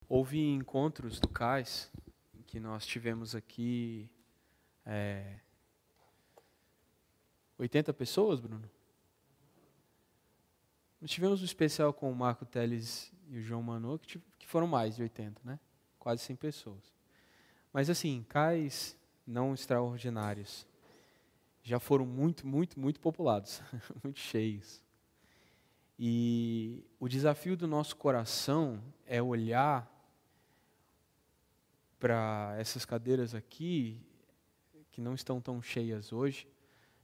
Houve encontros do CAIS que nós tivemos aqui 80 pessoas, Bruno? Nós tivemos um especial com o Marco Teles e o João Manô, que foram mais de 80, né? Quase 100 pessoas. Mas assim, CAIS não extraordinários. Já foram muito populados, muito cheios. E o desafio do nosso coração é olhar para essas cadeiras aqui, que não estão tão cheias hoje,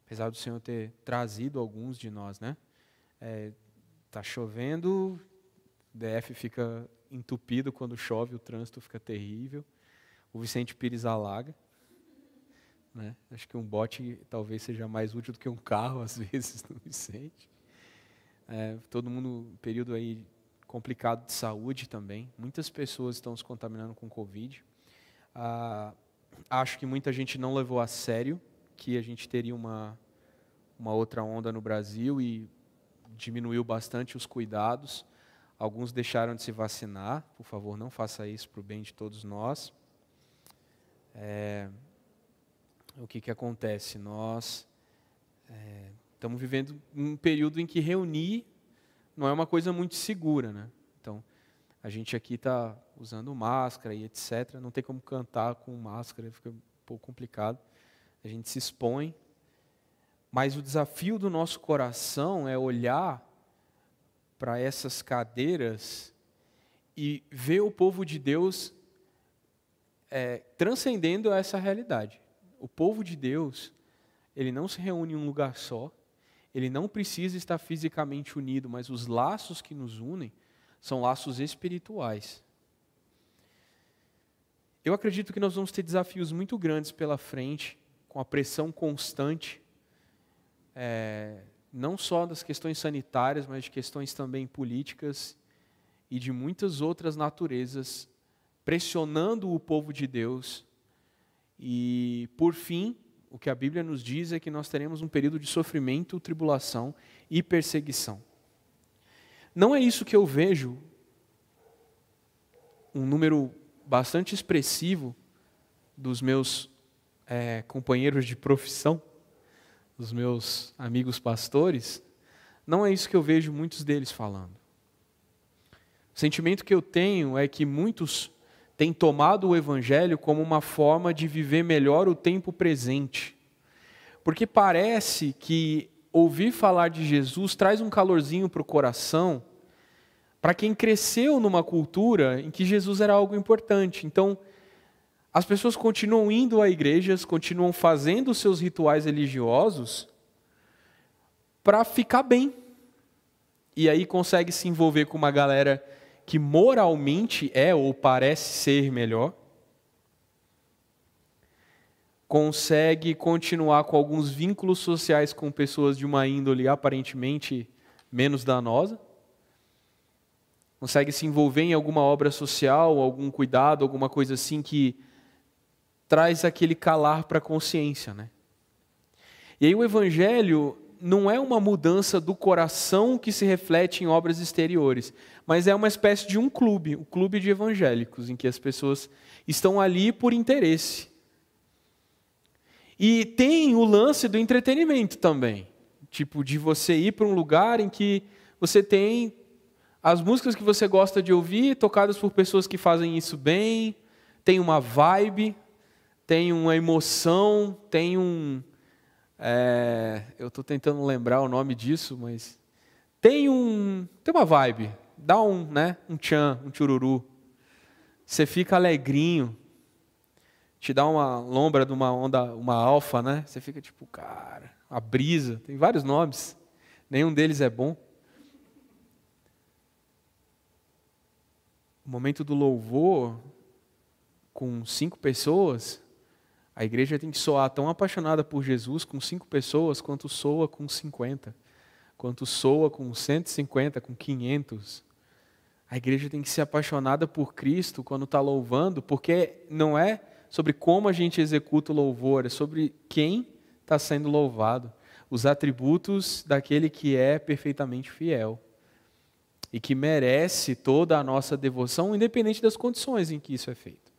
apesar do Senhor ter trazido alguns de nós, né? Tá chovendo, o DF fica entupido quando chove, o trânsito fica terrível, o Vicente Pires alaga, né? Acho que um bote talvez seja mais útil do que um carro, às vezes, no Vicente. Todo mundo, período aí complicado de saúde também, muitas pessoas estão se contaminando com Covid. Acho que muita gente não levou a sério que a gente teria uma outra onda no Brasil e diminuiu bastante os cuidados. Alguns deixaram de se vacinar. Por favor, não faça isso para o bem de todos nós. O que acontece? Nós estamos vivendo um período em que reunir não é uma coisa muito segura, né? Então, a gente aqui está usando máscara e etc. Não tem como cantar com máscara, fica um pouco complicado. A gente se expõe. Mas o desafio do nosso coração é olhar para essas cadeiras e ver o povo de Deus transcendendo essa realidade. O povo de Deus, ele não se reúne em um lugar só, ele não precisa estar fisicamente unido, mas os laços que nos unem são laços espirituais. Eu acredito que nós vamos ter desafios muito grandes pela frente, com a pressão constante, não só das questões sanitárias, mas de questões também políticas e de muitas outras naturezas, pressionando o povo de Deus. E, por fim, o que a Bíblia nos diz é que nós teremos um período de sofrimento, tribulação e perseguição. Não é isso que eu vejo, um número bastante expressivo dos meus companheiros de profissão, dos meus amigos pastores, não é isso que eu vejo muitos deles falando. O sentimento que eu tenho é que muitos têm tomado o Evangelho como uma forma de viver melhor o tempo presente. Porque parece que ouvir falar de Jesus traz um calorzinho para o coração, para quem cresceu numa cultura em que Jesus era algo importante. Então, as pessoas continuam indo a igrejas, continuam fazendo os seus rituais religiosos para ficar bem. E aí consegue se envolver com uma galera que moralmente ou parece ser melhor. Consegue continuar com alguns vínculos sociais com pessoas de uma índole aparentemente menos danosa. Consegue se envolver em alguma obra social, algum cuidado, alguma coisa assim que traz aquele calar para a consciência, né? E aí o Evangelho não é uma mudança do coração que se reflete em obras exteriores, mas é uma espécie de um clube de evangélicos, em que as pessoas estão ali por interesse. E tem o lance do entretenimento também, tipo de você ir para um lugar em que você tem as músicas que você gosta de ouvir, tocadas por pessoas que fazem isso bem, tem uma vibe, tem uma emoção, tem eu estou tentando lembrar o nome disso, mas tem uma vibe, dá um tchan, um tchururu. Você fica alegrinho, te dá uma lombra de uma onda, uma alfa, né? Você fica tipo, cara, a brisa, tem vários nomes, nenhum deles é bom. O momento do louvor, com 5 pessoas, a igreja tem que soar tão apaixonada por Jesus com 5 pessoas, quanto soa com 50, quanto soa com 150, com 500. A igreja tem que ser apaixonada por Cristo quando está louvando, porque não é sobre como a gente executa o louvor, é sobre quem está sendo louvado, os atributos daquele que é perfeitamente fiel. e que merece toda a nossa devoção, independente das condições em que isso é feito.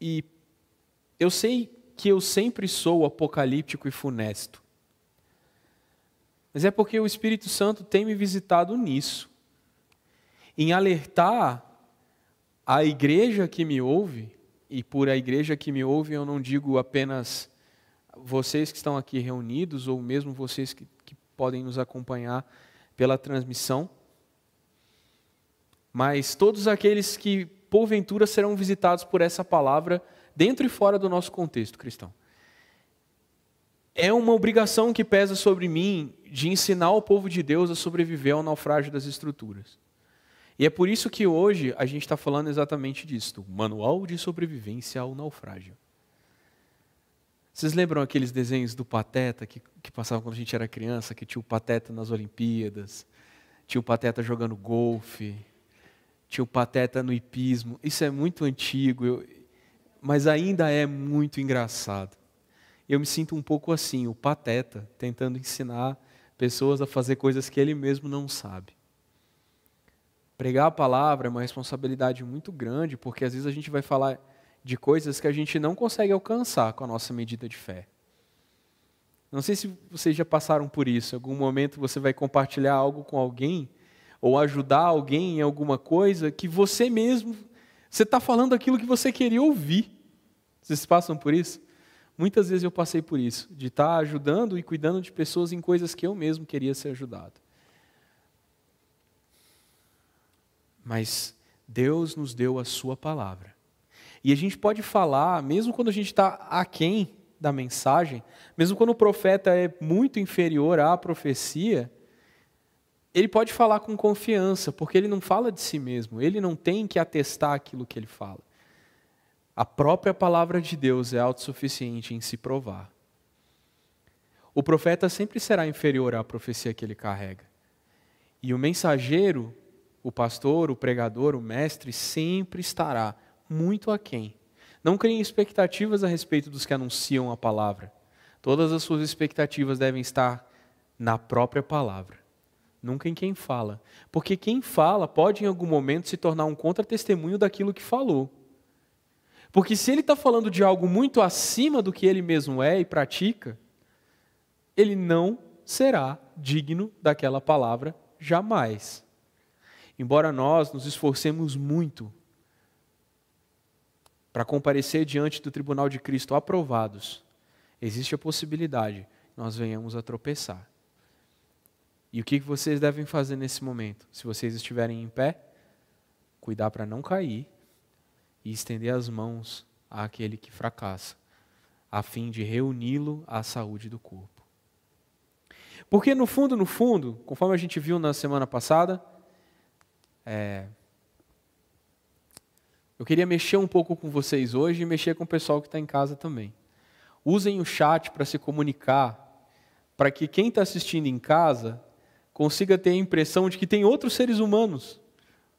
E eu sei que eu sempre sou apocalíptico e funesto, mas é porque o Espírito Santo tem me visitado nisso, em alertar a igreja que me ouve, e por a igreja que me ouve eu não digo apenas vocês que estão aqui reunidos, ou mesmo vocês que podem nos acompanhar pela transmissão, mas todos aqueles que porventura serão visitados por essa palavra dentro e fora do nosso contexto cristão. É uma obrigação que pesa sobre mim de ensinar o povo de Deus a sobreviver ao naufrágio das estruturas. E é por isso que hoje a gente está falando exatamente disso, o Manual de Sobrevivência ao Naufrágio. Vocês lembram aqueles desenhos do Pateta que passavam quando a gente era criança, que tinha o Pateta nas Olimpíadas, tinha o Pateta jogando golfe, tinha o Pateta no hipismo? Isso é muito antigo, mas ainda é muito engraçado. Eu me sinto um pouco assim, o Pateta, tentando ensinar pessoas a fazer coisas que ele mesmo não sabe. Pregar a palavra é uma responsabilidade muito grande, porque às vezes a gente vai falar de coisas que a gente não consegue alcançar com a nossa medida de fé. Não sei se vocês já passaram por isso. Em algum momento você vai compartilhar algo com alguém, ou ajudar alguém em alguma coisa, que você mesmo, você está falando aquilo que você queria ouvir. Vocês passam por isso? Muitas vezes eu passei por isso, de estar ajudando e cuidando de pessoas em coisas que eu mesmo queria ser ajudado. Mas Deus nos deu a sua palavra. E a gente pode falar, mesmo quando a gente está aquém da mensagem, mesmo quando o profeta é muito inferior à profecia, ele pode falar com confiança, porque ele não fala de si mesmo, ele não tem que atestar aquilo que ele fala. A própria palavra de Deus é autossuficiente em se provar. O profeta sempre será inferior à profecia que ele carrega. E o mensageiro, o pastor, o pregador, o mestre, sempre estará muito aquém. Não criem expectativas a respeito dos que anunciam a palavra. Todas as suas expectativas devem estar na própria palavra, nunca em quem fala. Porque quem fala pode em algum momento se tornar um contra-testemunho daquilo que falou. Porque se ele está falando de algo muito acima do que ele mesmo é e pratica, ele não será digno daquela palavra jamais. Embora nós nos esforcemos muito para comparecer diante do tribunal de Cristo aprovados, existe a possibilidade que nós venhamos a tropeçar. E o que vocês devem fazer nesse momento? Se vocês estiverem em pé, cuidar para não cair e estender as mãos àquele que fracassa, a fim de reuni-lo à saúde do corpo. Porque no fundo, conforme a gente viu na semana passada, eu queria mexer um pouco com vocês hoje e mexer com o pessoal que está em casa também. Usem o chat para se comunicar, para que quem está assistindo em casa consiga ter a impressão de que tem outros seres humanos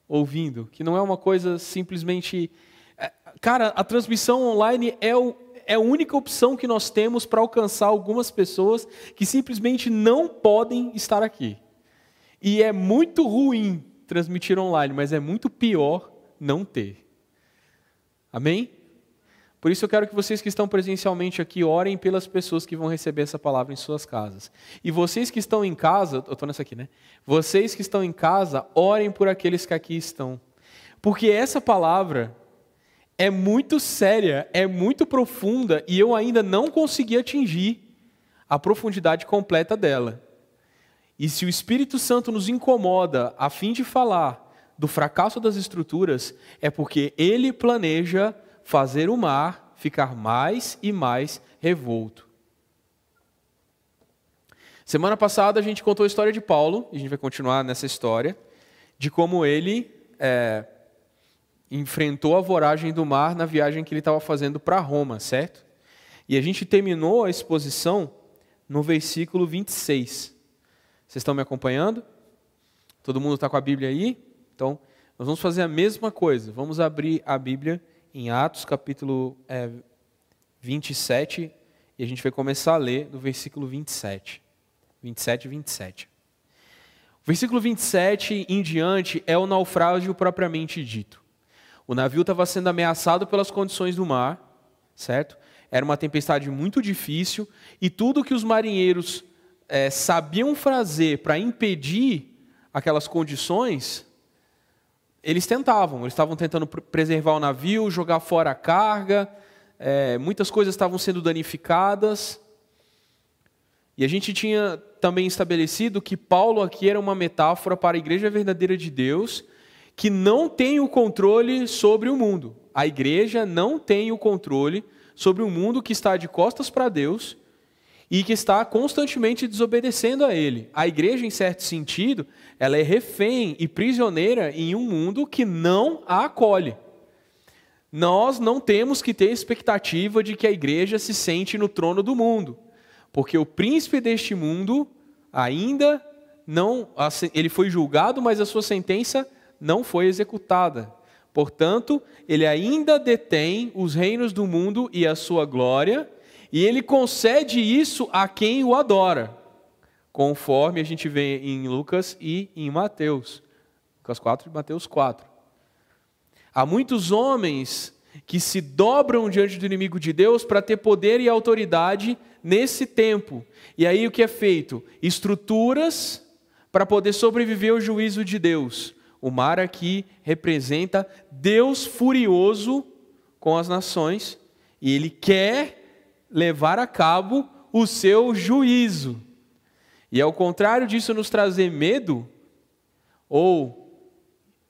ouvindo, que não é uma coisa simplesmente... Cara, a transmissão online é a única opção que nós temos para alcançar algumas pessoas que simplesmente não podem estar aqui. E é muito ruim transmitir online, mas é muito pior não ter. Amém? Por isso eu quero que vocês que estão presencialmente aqui orem pelas pessoas que vão receber essa palavra em suas casas. E vocês que estão em casa, eu estou nessa aqui, né? Vocês que estão em casa, orem por aqueles que aqui estão. Porque essa palavra é muito séria, é muito profunda e eu ainda não consegui atingir a profundidade completa dela. E se o Espírito Santo nos incomoda a fim de falar do fracasso das estruturas, é porque ele planeja fazer o mar ficar mais e mais revolto. Semana passada a gente contou a história de Paulo, e a gente vai continuar nessa história, de como ele enfrentou a voragem do mar na viagem que ele estava fazendo para Roma, certo? E a gente terminou a exposição no versículo 26. Vocês estão me acompanhando? Todo mundo está com a Bíblia aí? Então, nós vamos fazer a mesma coisa. Vamos abrir a Bíblia em Atos, capítulo 27, e a gente vai começar a ler do versículo 27. 27 e 27. O versículo 27 em diante é o naufrágio propriamente dito. O navio estava sendo ameaçado pelas condições do mar, certo? Era uma tempestade muito difícil e tudo que os marinheiros sabiam fazer para impedir aquelas condições, eles tentavam. Eles estavam tentando preservar o navio, jogar fora a carga, muitas coisas estavam sendo danificadas. E a gente tinha também estabelecido que Paulo aqui era uma metáfora para a igreja verdadeira de Deus, que não tem o controle sobre o mundo. A igreja não tem o controle sobre um mundo que está de costas para Deus e que está constantemente desobedecendo a Ele. A igreja, em certo sentido, ela é refém e prisioneira em um mundo que não a acolhe. Nós não temos que ter expectativa de que a igreja se sente no trono do mundo, porque o príncipe deste mundo ainda não, ele foi julgado, mas a sua sentença não foi executada. Portanto, ele ainda detém os reinos do mundo e a sua glória, e ele concede isso a quem o adora, conforme a gente vê em Lucas e em Mateus. Lucas 4 e Mateus 4. Há muitos homens que se dobram diante do inimigo de Deus para ter poder e autoridade nesse tempo. E aí o que é feito? Estruturas para poder sobreviver ao juízo de Deus. O mar aqui representa Deus furioso com as nações e Ele quer levar a cabo o seu juízo. E ao contrário disso nos trazer medo, ou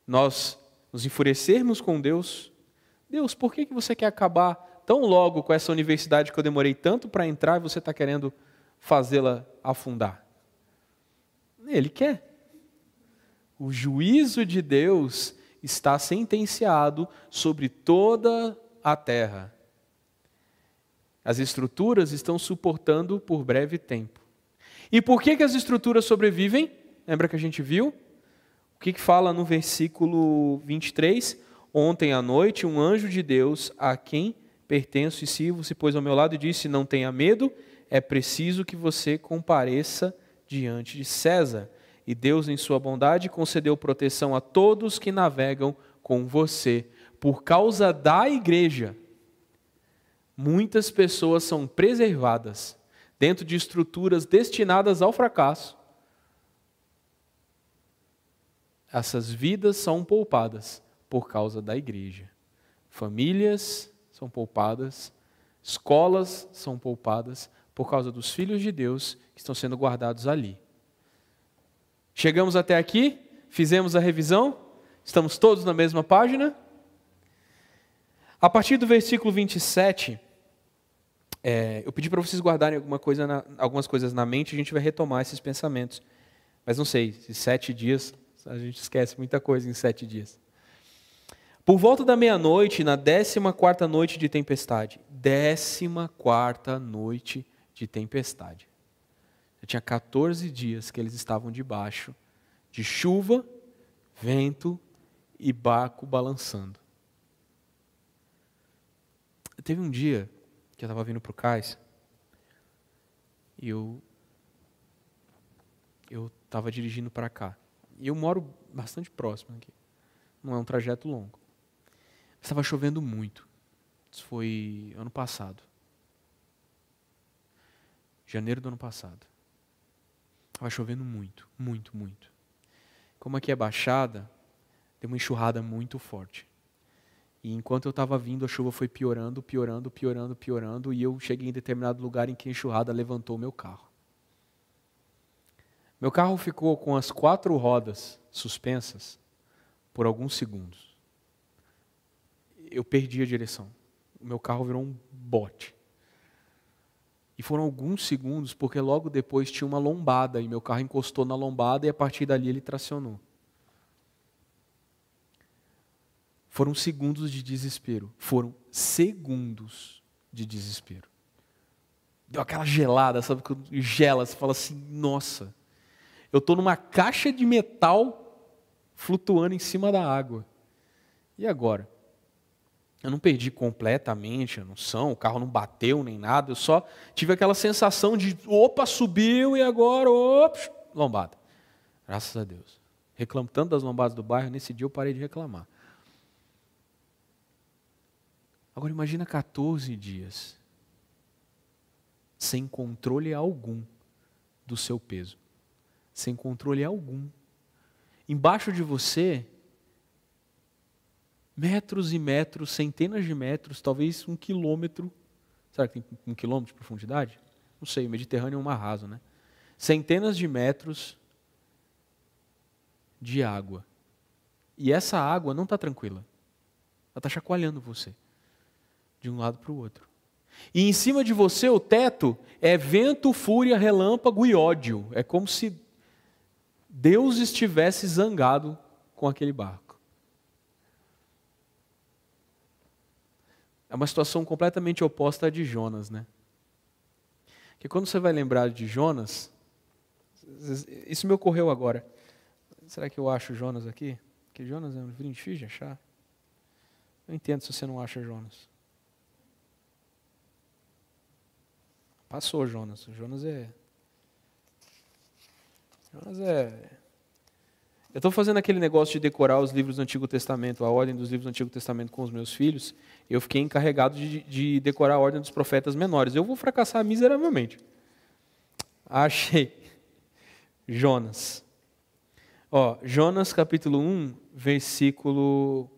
nós nos enfurecermos com Deus, Deus, por que você quer acabar tão logo com essa universidade que eu demorei tanto para entrar e você está querendo fazê-la afundar? Ele quer. O juízo de Deus está sentenciado sobre toda a terra. As estruturas estão suportando por breve tempo. E por que as estruturas sobrevivem? Lembra que a gente viu? O que fala no versículo 23? Ontem à noite, um anjo de Deus, a quem pertenço e sirvo, se pôs ao meu lado e disse: não tenha medo, é preciso que você compareça diante de César. E Deus, em sua bondade, concedeu proteção a todos que navegam com você. Por causa da igreja, muitas pessoas são preservadas dentro de estruturas destinadas ao fracasso. Essas vidas são poupadas por causa da igreja. Famílias são poupadas, escolas são poupadas por causa dos filhos de Deus que estão sendo guardados ali. Chegamos até aqui, fizemos a revisão, estamos todos na mesma página. A partir do versículo 27, eu pedi para vocês guardarem algumas coisas na mente, a gente vai retomar esses pensamentos. Mas não sei, se 7 dias, a gente esquece muita coisa em 7 dias. Por volta da meia-noite, na 14ª noite de tempestade. 14ª noite de tempestade. Já tinha 14 dias que eles estavam debaixo de chuva, vento e barco balançando. Teve um dia que eu estava vindo para o cais e eu estava dirigindo para cá. E eu moro bastante próximo aqui. Não é um trajeto longo. Estava chovendo muito. Isso foi ano passado. Janeiro do ano passado. Estava chovendo muito, muito, muito. Como aqui é baixada, deu uma enxurrada muito forte. E enquanto eu estava vindo, a chuva foi piorando, piorando, piorando, piorando, e eu cheguei em determinado lugar em que a enxurrada levantou o meu carro. Meu carro ficou com as 4 rodas suspensas por alguns segundos. Eu perdi a direção. O meu carro virou um bote. E foram alguns segundos, porque logo depois tinha uma lombada, e meu carro encostou na lombada, e a partir dali ele tracionou. Foram segundos de desespero. Foram segundos de desespero. Deu aquela gelada, sabe? Quando gela, você fala assim, nossa, eu estou numa caixa de metal flutuando em cima da água. E agora? Eu não perdi completamente a noção, o carro não bateu nem nada, eu só tive aquela sensação de, opa, subiu e agora, ops, lombada. Graças a Deus. Reclamo tanto das lombadas do bairro, nesse dia eu parei de reclamar. Agora imagina 14 dias sem controle algum do seu peso. Sem controle algum. Embaixo de você, metros e metros, centenas de metros, talvez 1 quilômetro. Será que tem 1 quilômetro de profundidade? Não sei, o Mediterrâneo é um mar raso, né? Centenas de metros de água. E essa água não está tranquila. Ela está chacoalhando você, de um lado para o outro. E em cima de você, o teto é vento, fúria, relâmpago e ódio. É como se Deus estivesse zangado com aquele barco. É uma situação completamente oposta à de Jonas, né? Porque quando você vai lembrar de Jonas, isso me ocorreu agora. Será que eu acho Jonas aqui? Porque Jonas é um livrinho difícil de achar. Eu entendo se você não acha Jonas. Passou Jonas. Jonas é... Eu estou fazendo aquele negócio de decorar os livros do Antigo Testamento, a ordem dos livros do Antigo Testamento com os meus filhos. Eu fiquei encarregado de decorar a ordem dos profetas menores. Eu vou fracassar miseravelmente. Achei. Jonas. Jonas capítulo 1, versículo...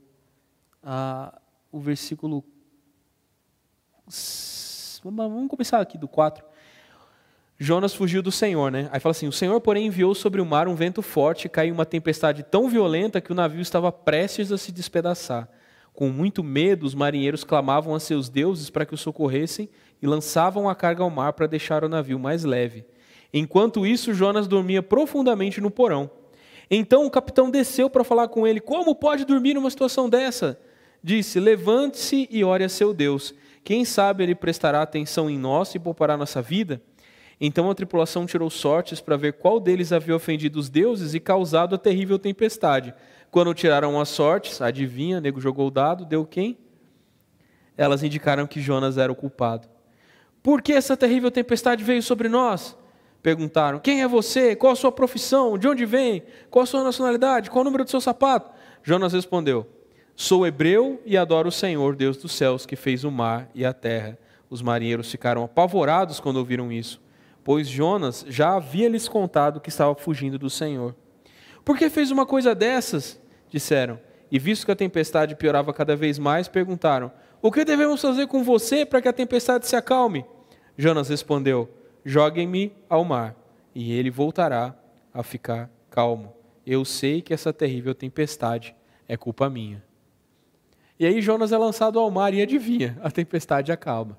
o versículo... Vamos começar aqui do 4. Jonas fugiu do Senhor, né? Aí fala assim, o Senhor, porém, enviou sobre o mar um vento forte, caiu uma tempestade tão violenta que o navio estava prestes a se despedaçar. Com muito medo, os marinheiros clamavam a seus deuses para que o socorressem e lançavam a carga ao mar para deixar o navio mais leve. Enquanto isso, Jonas dormia profundamente no porão. Então o capitão desceu para falar com ele. Como pode dormir numa situação dessa? Disse, levante-se e ore a seu Deus. Quem sabe ele prestará atenção em nós e poupará nossa vida? Então a tripulação tirou sortes para ver qual deles havia ofendido os deuses e causado a terrível tempestade. Quando tiraram as sortes, adivinha, nego jogou o dado, deu quem? Elas indicaram que Jonas era o culpado. Por que essa terrível tempestade veio sobre nós? Perguntaram, quem é você? Qual a sua profissão? De onde vem? Qual a sua nacionalidade? Qual o número do seu sapato? Jonas respondeu, sou hebreu e adoro o Senhor, Deus dos céus, que fez o mar e a terra. Os marinheiros ficaram apavorados quando ouviram isso, pois Jonas já havia lhes contado que estava fugindo do Senhor. Por que fez uma coisa dessas? Disseram. E visto que a tempestade piorava cada vez mais, perguntaram, o que devemos fazer com você para que a tempestade se acalme? Jonas respondeu, joguem-me ao mar, e ele voltará a ficar calmo. Eu sei que essa terrível tempestade é culpa minha. E aí Jonas é lançado ao mar e adivinha, a tempestade acalma.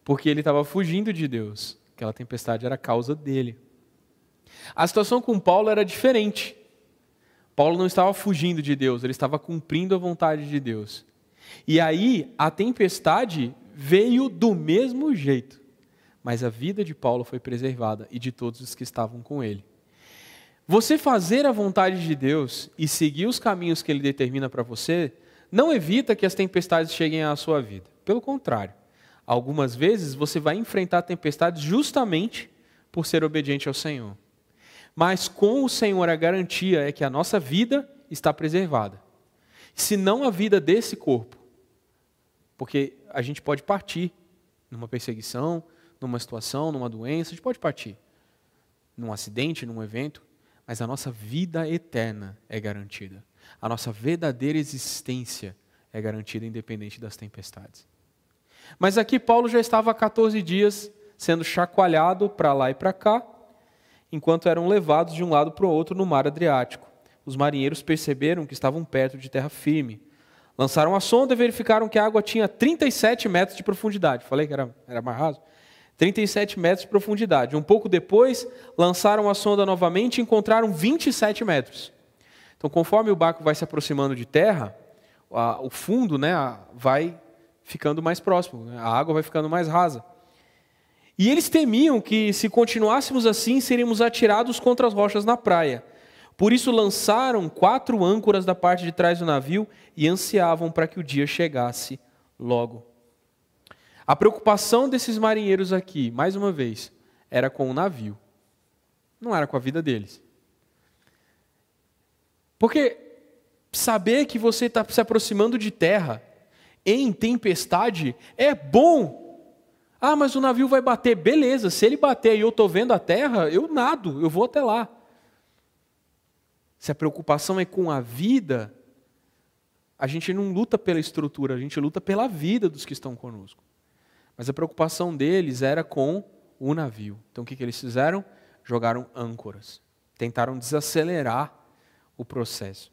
Porque ele estava fugindo de Deus. Aquela tempestade era a causa dele. A situação com Paulo era diferente. Paulo não estava fugindo de Deus, ele estava cumprindo a vontade de Deus. E aí a tempestade veio do mesmo jeito. Mas a vida de Paulo foi preservada e de todos os que estavam com ele. Você fazer a vontade de Deus e seguir os caminhos que Ele determina para você, não evita que as tempestades cheguem à sua vida. Pelo contrário, algumas vezes você vai enfrentar tempestades justamente por ser obediente ao Senhor. Mas com o Senhor a garantia é que a nossa vida está preservada. Se não a vida desse corpo, porque a gente pode partir numa perseguição, numa situação, numa doença, a gente pode partir num acidente, num evento, mas a nossa vida eterna é garantida. A nossa verdadeira existência é garantida independente das tempestades. Mas aqui Paulo já estava há 14 dias sendo chacoalhado para lá e para cá, enquanto eram levados de um lado para o outro no mar Adriático. Os marinheiros perceberam que estavam perto de terra firme. Lançaram a sonda e verificaram que a água tinha 37 metros de profundidade. Falei que era mais raso? 37 metros de profundidade. Um pouco depois, lançaram a sonda novamente e encontraram 27 metros. Então, conforme o barco vai se aproximando de terra, o fundo, né, vai ficando mais próximo, né, a água vai ficando mais rasa. E eles temiam que, se continuássemos assim, seríamos atirados contra as rochas na praia. Por isso lançaram 4 âncoras da parte de trás do navio e ansiavam para que o dia chegasse logo. A preocupação desses marinheiros aqui, mais uma vez, era com o navio. Não era com a vida deles. Porque saber que você está se aproximando de terra em tempestade é bom. Ah, mas o navio vai bater. Beleza, se ele bater e eu estou vendo a terra, eu nado, eu vou até lá. Se a preocupação é com a vida, a gente não luta pela estrutura, a gente luta pela vida dos que estão conosco. Mas a preocupação deles era com o navio. Então o que eles fizeram? Jogaram âncoras. Tentaram desacelerar o processo.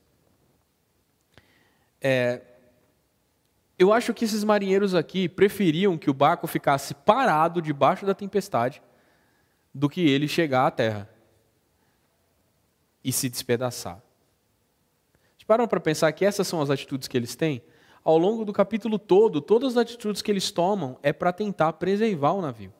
Eu acho que esses marinheiros aqui preferiam que o barco ficasse parado debaixo da tempestade do que ele chegar à terra e se despedaçar. Vocês param para pensar que essas são as atitudes que eles têm? Ao longo do capítulo todo, todas as atitudes que eles tomam é para tentar preservar o navio.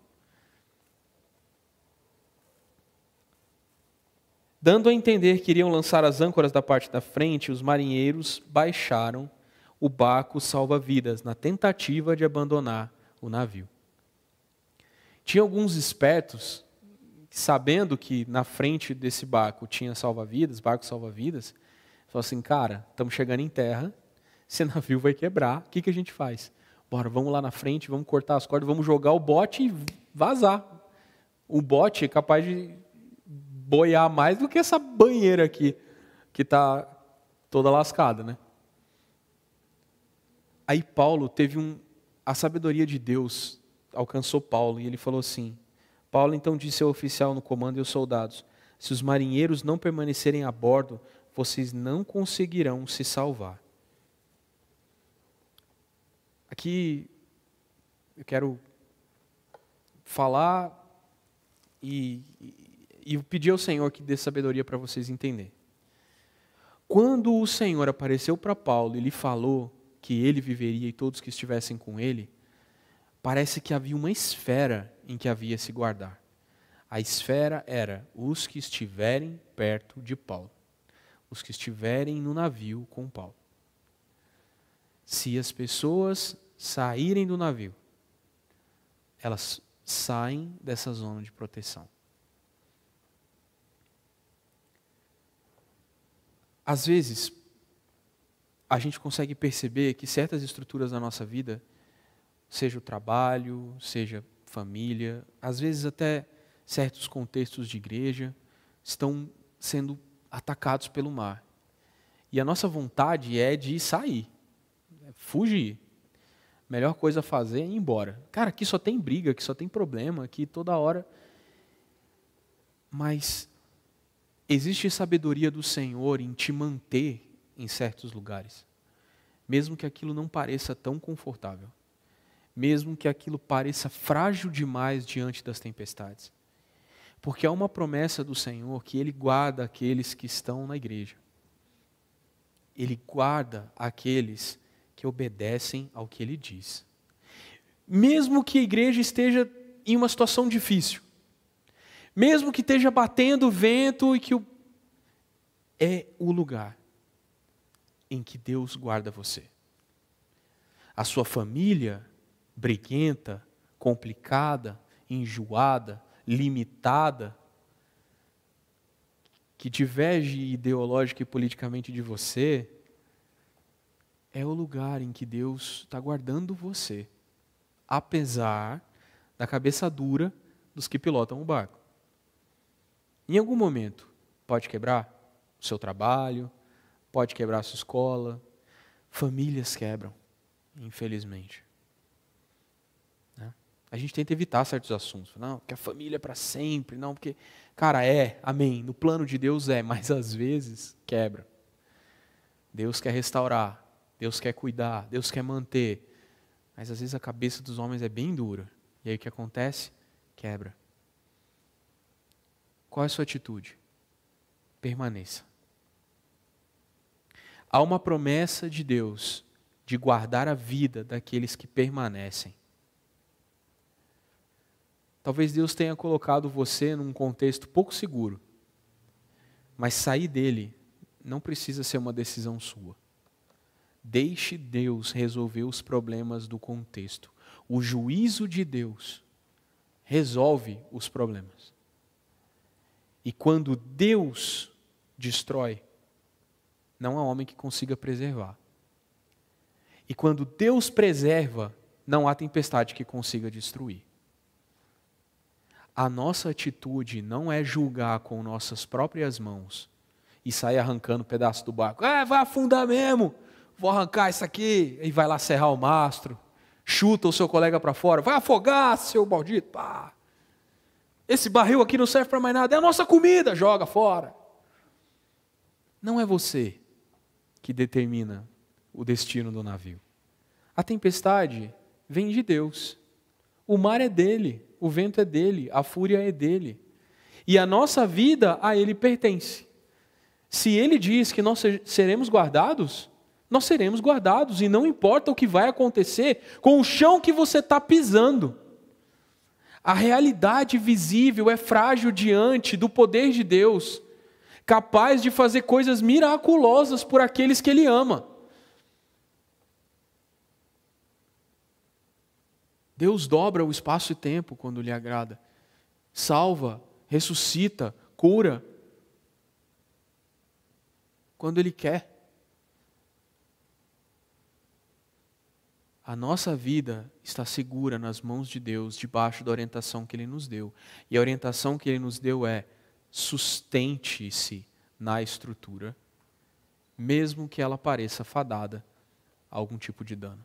Dando a entender que iriam lançar as âncoras da parte da frente, os marinheiros baixaram o barco salva-vidas na tentativa de abandonar o navio. Tinha alguns espertos, sabendo que na frente desse barco tinha salva-vidas, barco salva-vidas, falaram assim, cara, estamos chegando em terra, esse navio vai quebrar, o que a gente faz? Bora, vamos lá na frente, vamos cortar as cordas, vamos jogar o bote e vazar. O bote é capaz de boiar mais do que essa banheira aqui, que está toda lascada, né? Aí Paulo teve a sabedoria de Deus alcançou Paulo e ele falou assim, Paulo então disse ao oficial no comando e aos soldados, se os marinheiros não permanecerem a bordo, vocês não conseguirão se salvar. Aqui eu quero falar e pedir ao Senhor que dê sabedoria para vocês entenderem. Quando o Senhor apareceu para Paulo e lhe falou que ele viveria e todos que estivessem com ele, parece que havia uma esfera em que havia se guardar. A esfera era os que estiverem perto de Paulo, os que estiverem no navio com Paulo. Se as pessoas saírem do navio, elas saem dessa zona de proteção. Às vezes, a gente consegue perceber que certas estruturas da nossa vida, seja o trabalho, seja família, às vezes até certos contextos de igreja, estão sendo atacados pelo mar. E a nossa vontade é de sair, fugir. A melhor coisa a fazer é ir embora. Cara, aqui só tem briga, aqui só tem problema, aqui toda hora. Mas existe sabedoria do Senhor em te manter em certos lugares, mesmo que aquilo não pareça tão confortável, mesmo que aquilo pareça frágil demais diante das tempestades. Porque há uma promessa do Senhor que Ele guarda aqueles que estão na igreja. Ele guarda aqueles que obedecem ao que Ele diz. Mesmo que a igreja esteja em uma situação difícil, mesmo que esteja batendo vento e que é o lugar em que Deus guarda você. A sua família briguenta, complicada, enjoada, limitada, que diverge ideológica e politicamente de você, é o lugar em que Deus está guardando você, apesar da cabeça dura dos que pilotam o barco. Em algum momento, pode quebrar o seu trabalho, pode quebrar a sua escola, famílias quebram, infelizmente. A gente tenta evitar certos assuntos. Não, porque a família é para sempre. Não, porque, cara, amém. No plano de Deus mas às vezes quebra. Deus quer restaurar, Deus quer cuidar, Deus quer manter. Mas às vezes a cabeça dos homens é bem dura. E aí o que acontece? Quebra. Qual é a sua atitude? Permaneça. Há uma promessa de Deus de guardar a vida daqueles que permanecem. Talvez Deus tenha colocado você num contexto pouco seguro. Mas sair dele não precisa ser uma decisão sua. Deixe Deus resolver os problemas do contexto. O juízo de Deus resolve os problemas. E quando Deus destrói, não há homem que consiga preservar. E quando Deus preserva, não há tempestade que consiga destruir. A nossa atitude não é julgar com nossas próprias mãos e sair arrancando pedaço do barco. Vai afundar mesmo, vou arrancar isso aqui. E vai lá serrar o mastro, chuta o seu colega para fora, vai afogar, seu maldito. Pá. Esse barril aqui não serve para mais nada, é a nossa comida, joga fora. Não é você que determina o destino do navio. A tempestade vem de Deus. O mar é dele, o vento é dele, a fúria é dele. E a nossa vida a ele pertence. Se ele diz que nós seremos guardados, nós seremos guardados. E não importa o que vai acontecer com o chão que você está pisando. A realidade visível é frágil diante do poder de Deus, capaz de fazer coisas miraculosas por aqueles que ele ama. Deus dobra o espaço e tempo quando lhe agrada. Salva, ressuscita, cura. Quando Ele quer. A nossa vida está segura nas mãos de Deus, debaixo da orientação que Ele nos deu. E a orientação que Ele nos deu é: sustente-se na estrutura, mesmo que ela pareça fadada a algum tipo de dano.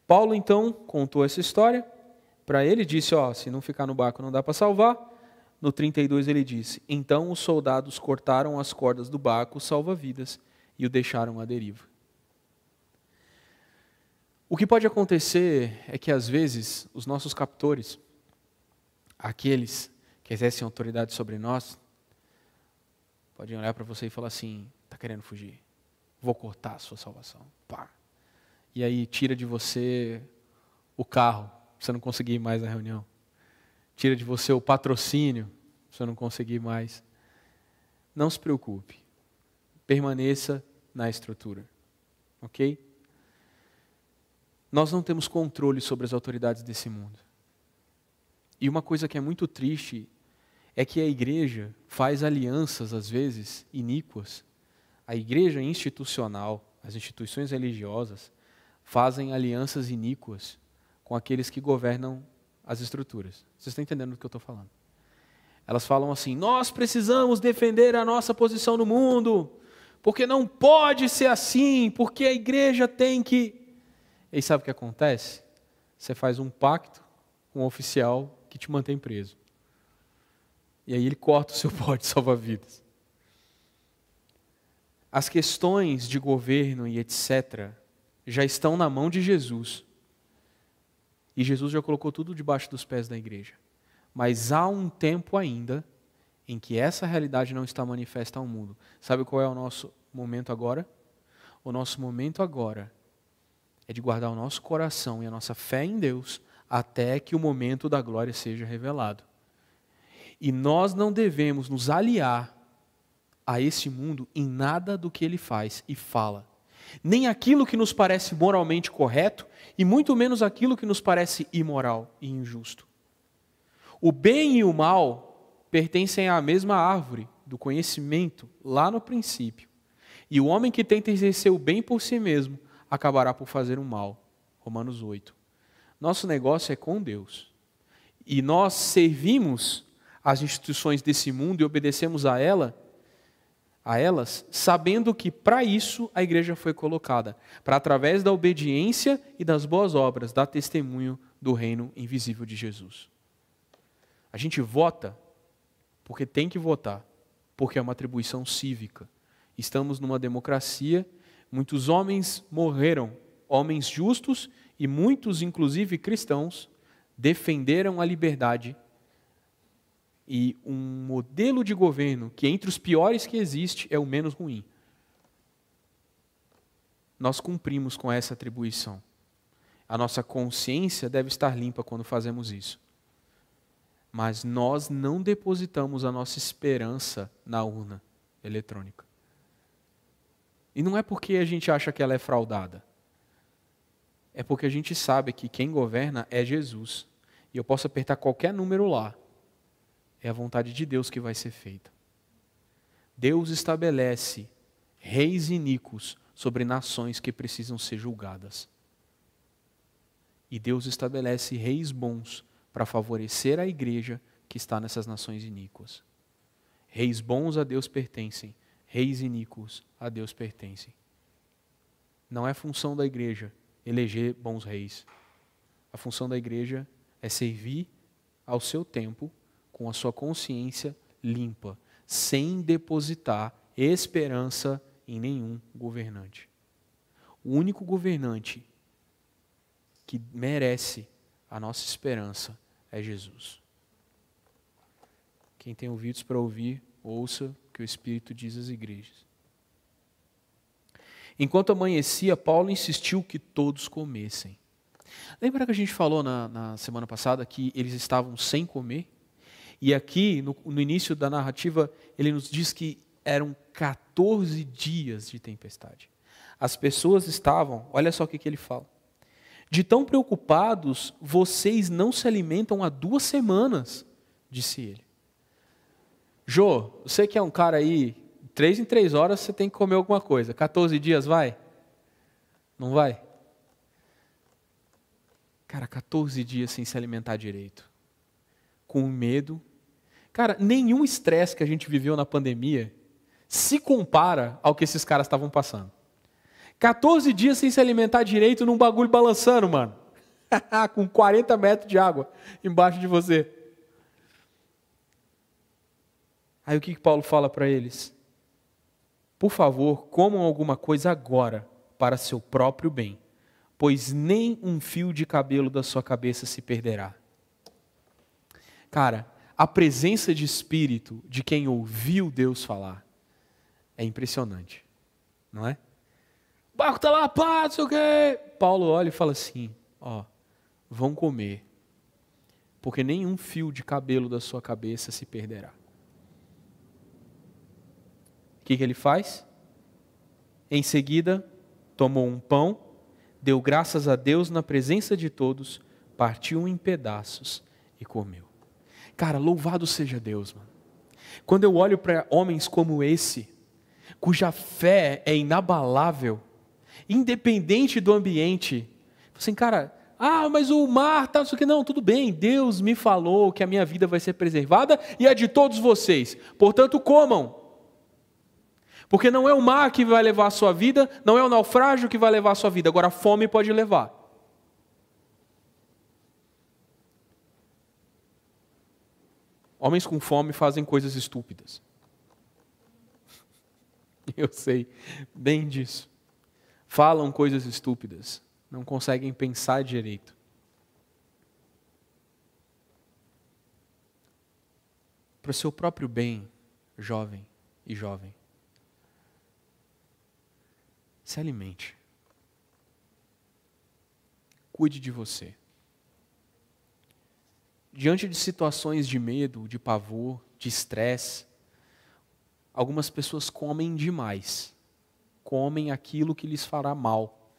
Paulo, então, contou essa história para ele, disse, se não ficar no barco não dá para salvar. No 32 ele disse, então os soldados cortaram as cordas do barco salva-vidas e o deixaram à deriva. O que pode acontecer é que, às vezes, os nossos captores, aqueles que exercem autoridade sobre nós, podem olhar para você e falar assim, está querendo fugir, vou cortar a sua salvação. Pá. E aí tira de você o carro, para você não conseguir ir mais na reunião. Tira de você o patrocínio, para você não conseguir mais. Não se preocupe. Permaneça na estrutura. Ok? Nós não temos controle sobre as autoridades desse mundo. E uma coisa que é muito triste é que a igreja faz alianças, às vezes, iníquas. A igreja institucional, as instituições religiosas, fazem alianças iníquas com aqueles que governam as estruturas. Vocês estão entendendo do que eu estou falando? Elas falam assim, nós precisamos defender a nossa posição no mundo, porque não pode ser assim, porque a igreja tem que... E sabe o que acontece? Você faz um pacto com um oficial que te mantém preso. E aí ele corta o seu bote salva-vidas. As questões de governo e etc. já estão na mão de Jesus. E Jesus já colocou tudo debaixo dos pés da igreja. Mas há um tempo ainda em que essa realidade não está manifesta ao mundo. Sabe qual é o nosso momento agora? O nosso momento agora é de guardar o nosso coração e a nossa fé em Deus até que o momento da glória seja revelado. E nós não devemos nos aliar a esse mundo em nada do que ele faz e fala. Nem aquilo que nos parece moralmente correto, e muito menos aquilo que nos parece imoral e injusto. O bem e o mal pertencem à mesma árvore do conhecimento, lá no princípio. E o homem que tenta exercer o bem por si mesmo, acabará por fazer o mal. Romanos 8. Nosso negócio é com Deus. E nós servimos as instituições desse mundo e obedecemos a elas, sabendo que para isso a igreja foi colocada, para através da obediência e das boas obras, dar testemunho do reino invisível de Jesus. A gente vota porque tem que votar, porque é uma atribuição cívica. Estamos numa democracia, muitos homens morreram, homens justos e muitos, inclusive cristãos, defenderam a liberdade e um modelo de governo que entre os piores que existe é o menos ruim. Nós cumprimos com essa atribuição. A nossa consciência deve estar limpa quando fazemos isso. mas nós não depositamos a nossa esperança na urna eletrônica. E não é porque a gente acha que ela é fraudada. É porque a gente sabe que quem governa é Jesus. E eu posso apertar qualquer número lá. É a vontade de Deus que vai ser feita. Deus estabelece reis iníquos sobre nações que precisam ser julgadas. E Deus estabelece reis bons para favorecer a igreja que está nessas nações iníquas. Reis bons a Deus pertencem, reis iníquos a Deus pertencem. Não é função da igreja eleger bons reis. A função da igreja é servir ao seu tempo, com a sua consciência limpa, sem depositar esperança em nenhum governante. O único governante que merece a nossa esperança é Jesus. Quem tem ouvidos para ouvir, ouça o que o Espírito diz às igrejas. Enquanto amanhecia, Paulo insistiu que todos comessem. Lembra que a gente falou na semana passada que eles estavam sem comer? E aqui, no início da narrativa, ele nos diz que eram 14 dias de tempestade. As pessoas estavam, olha só o que ele fala. De tão preocupados, vocês não se alimentam há 2 semanas, disse ele. Jô, você que é um cara aí, 3 em 3 horas você tem que comer alguma coisa. 14 dias vai? Não vai? Cara, 14 dias sem se alimentar direito. Com medo. Cara, nenhum estresse que a gente viveu na pandemia se compara ao que esses caras estavam passando. 14 dias sem se alimentar direito num bagulho balançando, mano. Com 40 metros de água embaixo de você. Aí o que Paulo fala para eles? Por favor, comam alguma coisa agora para seu próprio bem, pois nem um fio de cabelo da sua cabeça se perderá. Cara, a presença de espírito de quem ouviu Deus falar é impressionante, não é? O barco está lá, pá, não sei o quê. Paulo olha e fala assim, ó, vão comer, porque nenhum fio de cabelo da sua cabeça se perderá. O que ele faz? Em seguida, tomou um pão, deu graças a Deus na presença de todos, partiu em pedaços e comeu. Cara, louvado seja Deus, mano. Quando eu olho para homens como esse, cuja fé é inabalável, independente do ambiente, assim, cara, mas o mar tá, não sei o que, não, tudo bem, Deus me falou que a minha vida vai ser preservada e a de todos vocês, portanto comam. Porque não é o mar que vai levar a sua vida, não é o naufrágio que vai levar a sua vida, agora a fome pode levar. Homens com fome fazem coisas estúpidas. Eu sei bem disso. Falam coisas estúpidas, não conseguem pensar direito. Para o seu próprio bem, jovem e jovem, se alimente. Cuide de você. Diante de situações de medo, de pavor, de estresse, algumas pessoas comem demais. Comem aquilo que lhes fará mal.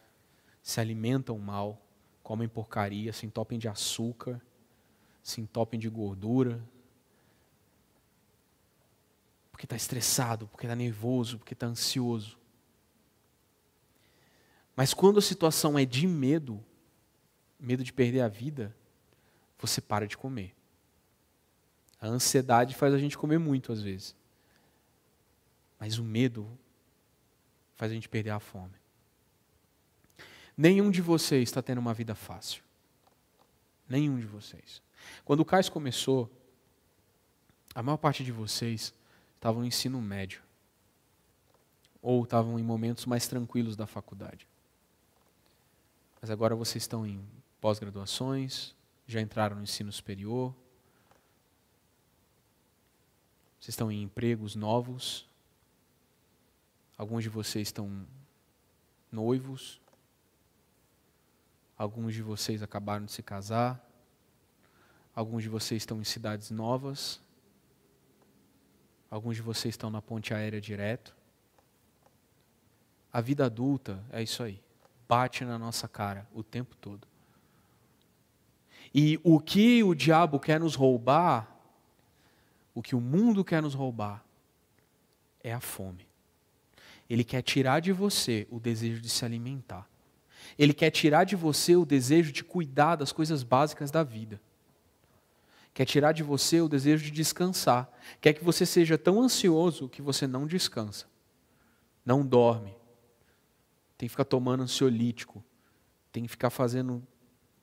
Se alimentam mal, comem porcaria, se entopem de açúcar, se entopem de gordura. Porque está estressado, porque está nervoso, porque está ansioso. Mas quando a situação é de medo de perder a vida, você para de comer. A ansiedade faz a gente comer muito às vezes. Mas o medo faz a gente perder a fome. Nenhum de vocês está tendo uma vida fácil. Nenhum de vocês. Quando o CAIS começou, a maior parte de vocês estavam no ensino médio. Ou estavam em momentos mais tranquilos da faculdade. Mas agora vocês estão em pós-graduações, já entraram no ensino superior, vocês estão em empregos novos, alguns de vocês estão noivos, alguns de vocês acabaram de se casar, Alguns de vocês estão em cidades novas. Alguns de vocês estão na ponte aérea direto. A vida adulta é isso aí. Bate na nossa cara o tempo todo. E o que o diabo quer nos roubar, o que o mundo quer nos roubar, é a fome. Ele quer tirar de você o desejo de se alimentar. Ele quer tirar de você o desejo de cuidar das coisas básicas da vida. Quer tirar de você o desejo de descansar. Quer que você seja tão ansioso que você não descansa. Não dorme. Tem que ficar tomando ansiolítico. Tem que ficar fazendo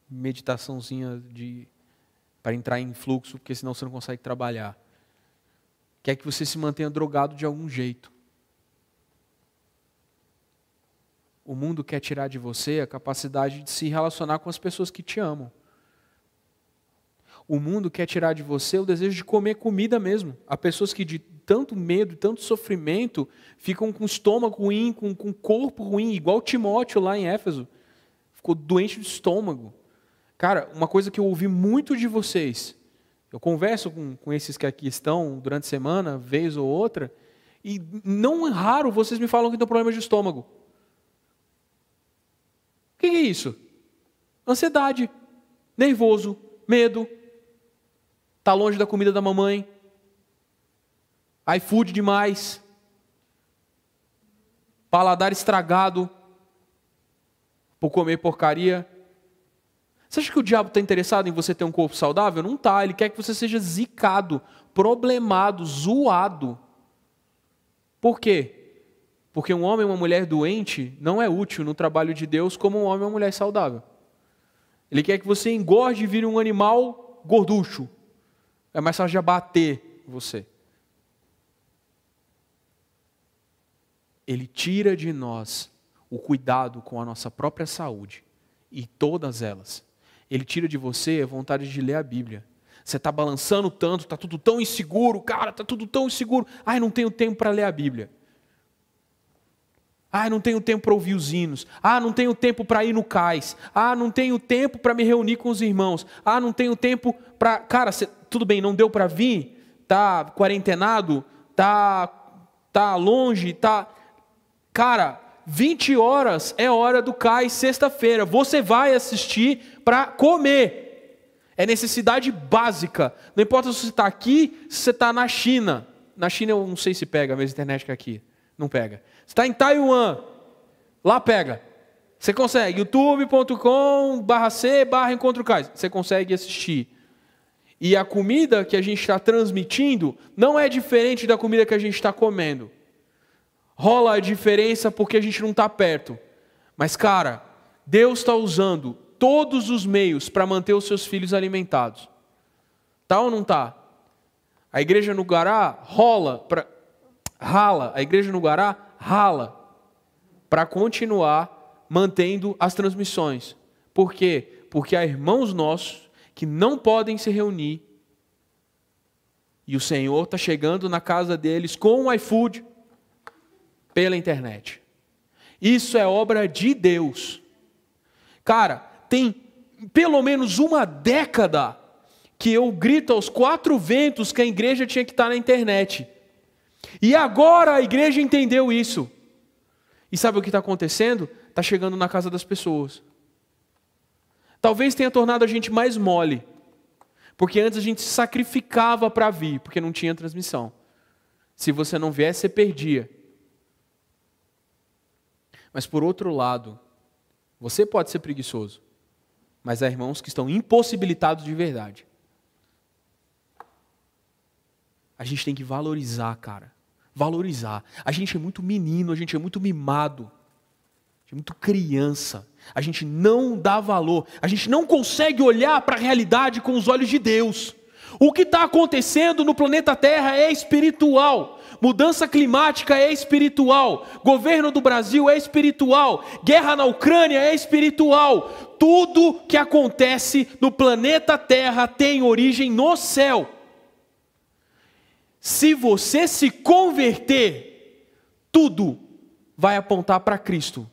meditaçãozinha para entrar em fluxo, porque senão você não consegue trabalhar. Quer que você se mantenha drogado de algum jeito. O mundo quer tirar de você a capacidade de se relacionar com as pessoas que te amam. O mundo quer tirar de você o desejo de comer comida mesmo. Há pessoas que de tanto medo, tanto sofrimento, ficam com o estômago ruim, com o corpo ruim, igual Timóteo lá em Éfeso. Ficou doente de estômago. Cara, uma coisa que eu ouvi muito de vocês, eu converso com esses que aqui estão durante a semana, vez ou outra, e não é raro vocês me falam que tem problema de estômago. O que é isso? Ansiedade, nervoso, medo, tá longe da comida da mamãe, iFood demais, paladar estragado por comer porcaria. Você acha que o diabo está interessado em você ter um corpo saudável? Não está, ele quer que você seja zicado, problemado, zoado. Por quê? Porque um homem e uma mulher doente não é útil no trabalho de Deus como um homem e uma mulher saudável. Ele quer que você engorde e vire um animal gorducho. É mais fácil de abater você. Ele tira de nós o cuidado com a nossa própria saúde. E todas elas. Ele tira de você a vontade de ler a Bíblia. Você está balançando tanto, está tudo tão inseguro, cara, está tudo tão inseguro. Ai, não tenho tempo para ler a Bíblia. Ai, não tenho tempo para ouvir os hinos. Ah, não tenho tempo para ir no cais. Ah, não tenho tempo para me reunir com os irmãos. Ah, não tenho tempo para... Cara, tudo bem, não deu para vir? Tá quarentenado? Tá longe? Cara, 20 horas é hora do cais sexta-feira. Você vai assistir para comer. É necessidade básica. Não importa se você está aqui, se você está na China. Na China eu não sei se pega a mesma internet que aqui. Não pega. Você está em Taiwan. Lá pega. Você consegue. youtube.com/c/Encontro Cais. Você consegue assistir. E a comida que a gente está transmitindo não é diferente da comida que a gente está comendo. Rola a diferença porque a gente não está perto. Mas, cara, Deus está usando todos os meios para manter os seus filhos alimentados. Tá ou não tá? A igreja no Guará rala. A igreja no Guará rala para continuar mantendo as transmissões. Por quê? Porque há irmãos nossos que não podem se reunir e o Senhor está chegando na casa deles com o iFood pela internet. Isso é obra de Deus. Cara, tem pelo menos uma década que eu grito aos quatro ventos que a igreja tinha que estar na internet. E agora a igreja entendeu isso. E sabe o que está acontecendo? Está chegando na casa das pessoas. Talvez tenha tornado a gente mais mole. Porque antes a gente se sacrificava para vir, porque não tinha transmissão. Se você não viesse, você perdia. Mas por outro lado, você pode ser preguiçoso, mas há irmãos que estão impossibilitados de verdade. A gente tem que valorizar, cara. Valorizar. A gente é muito menino, a gente é muito mimado. A gente é muito criança. A gente não dá valor. A gente não consegue olhar para a realidade com os olhos de Deus. O que está acontecendo no planeta Terra é espiritual. Mudança climática é espiritual. Governo do Brasil é espiritual. Guerra na Ucrânia é espiritual. Tudo que acontece no planeta Terra tem origem no céu. Se você se converter, tudo vai apontar para Cristo.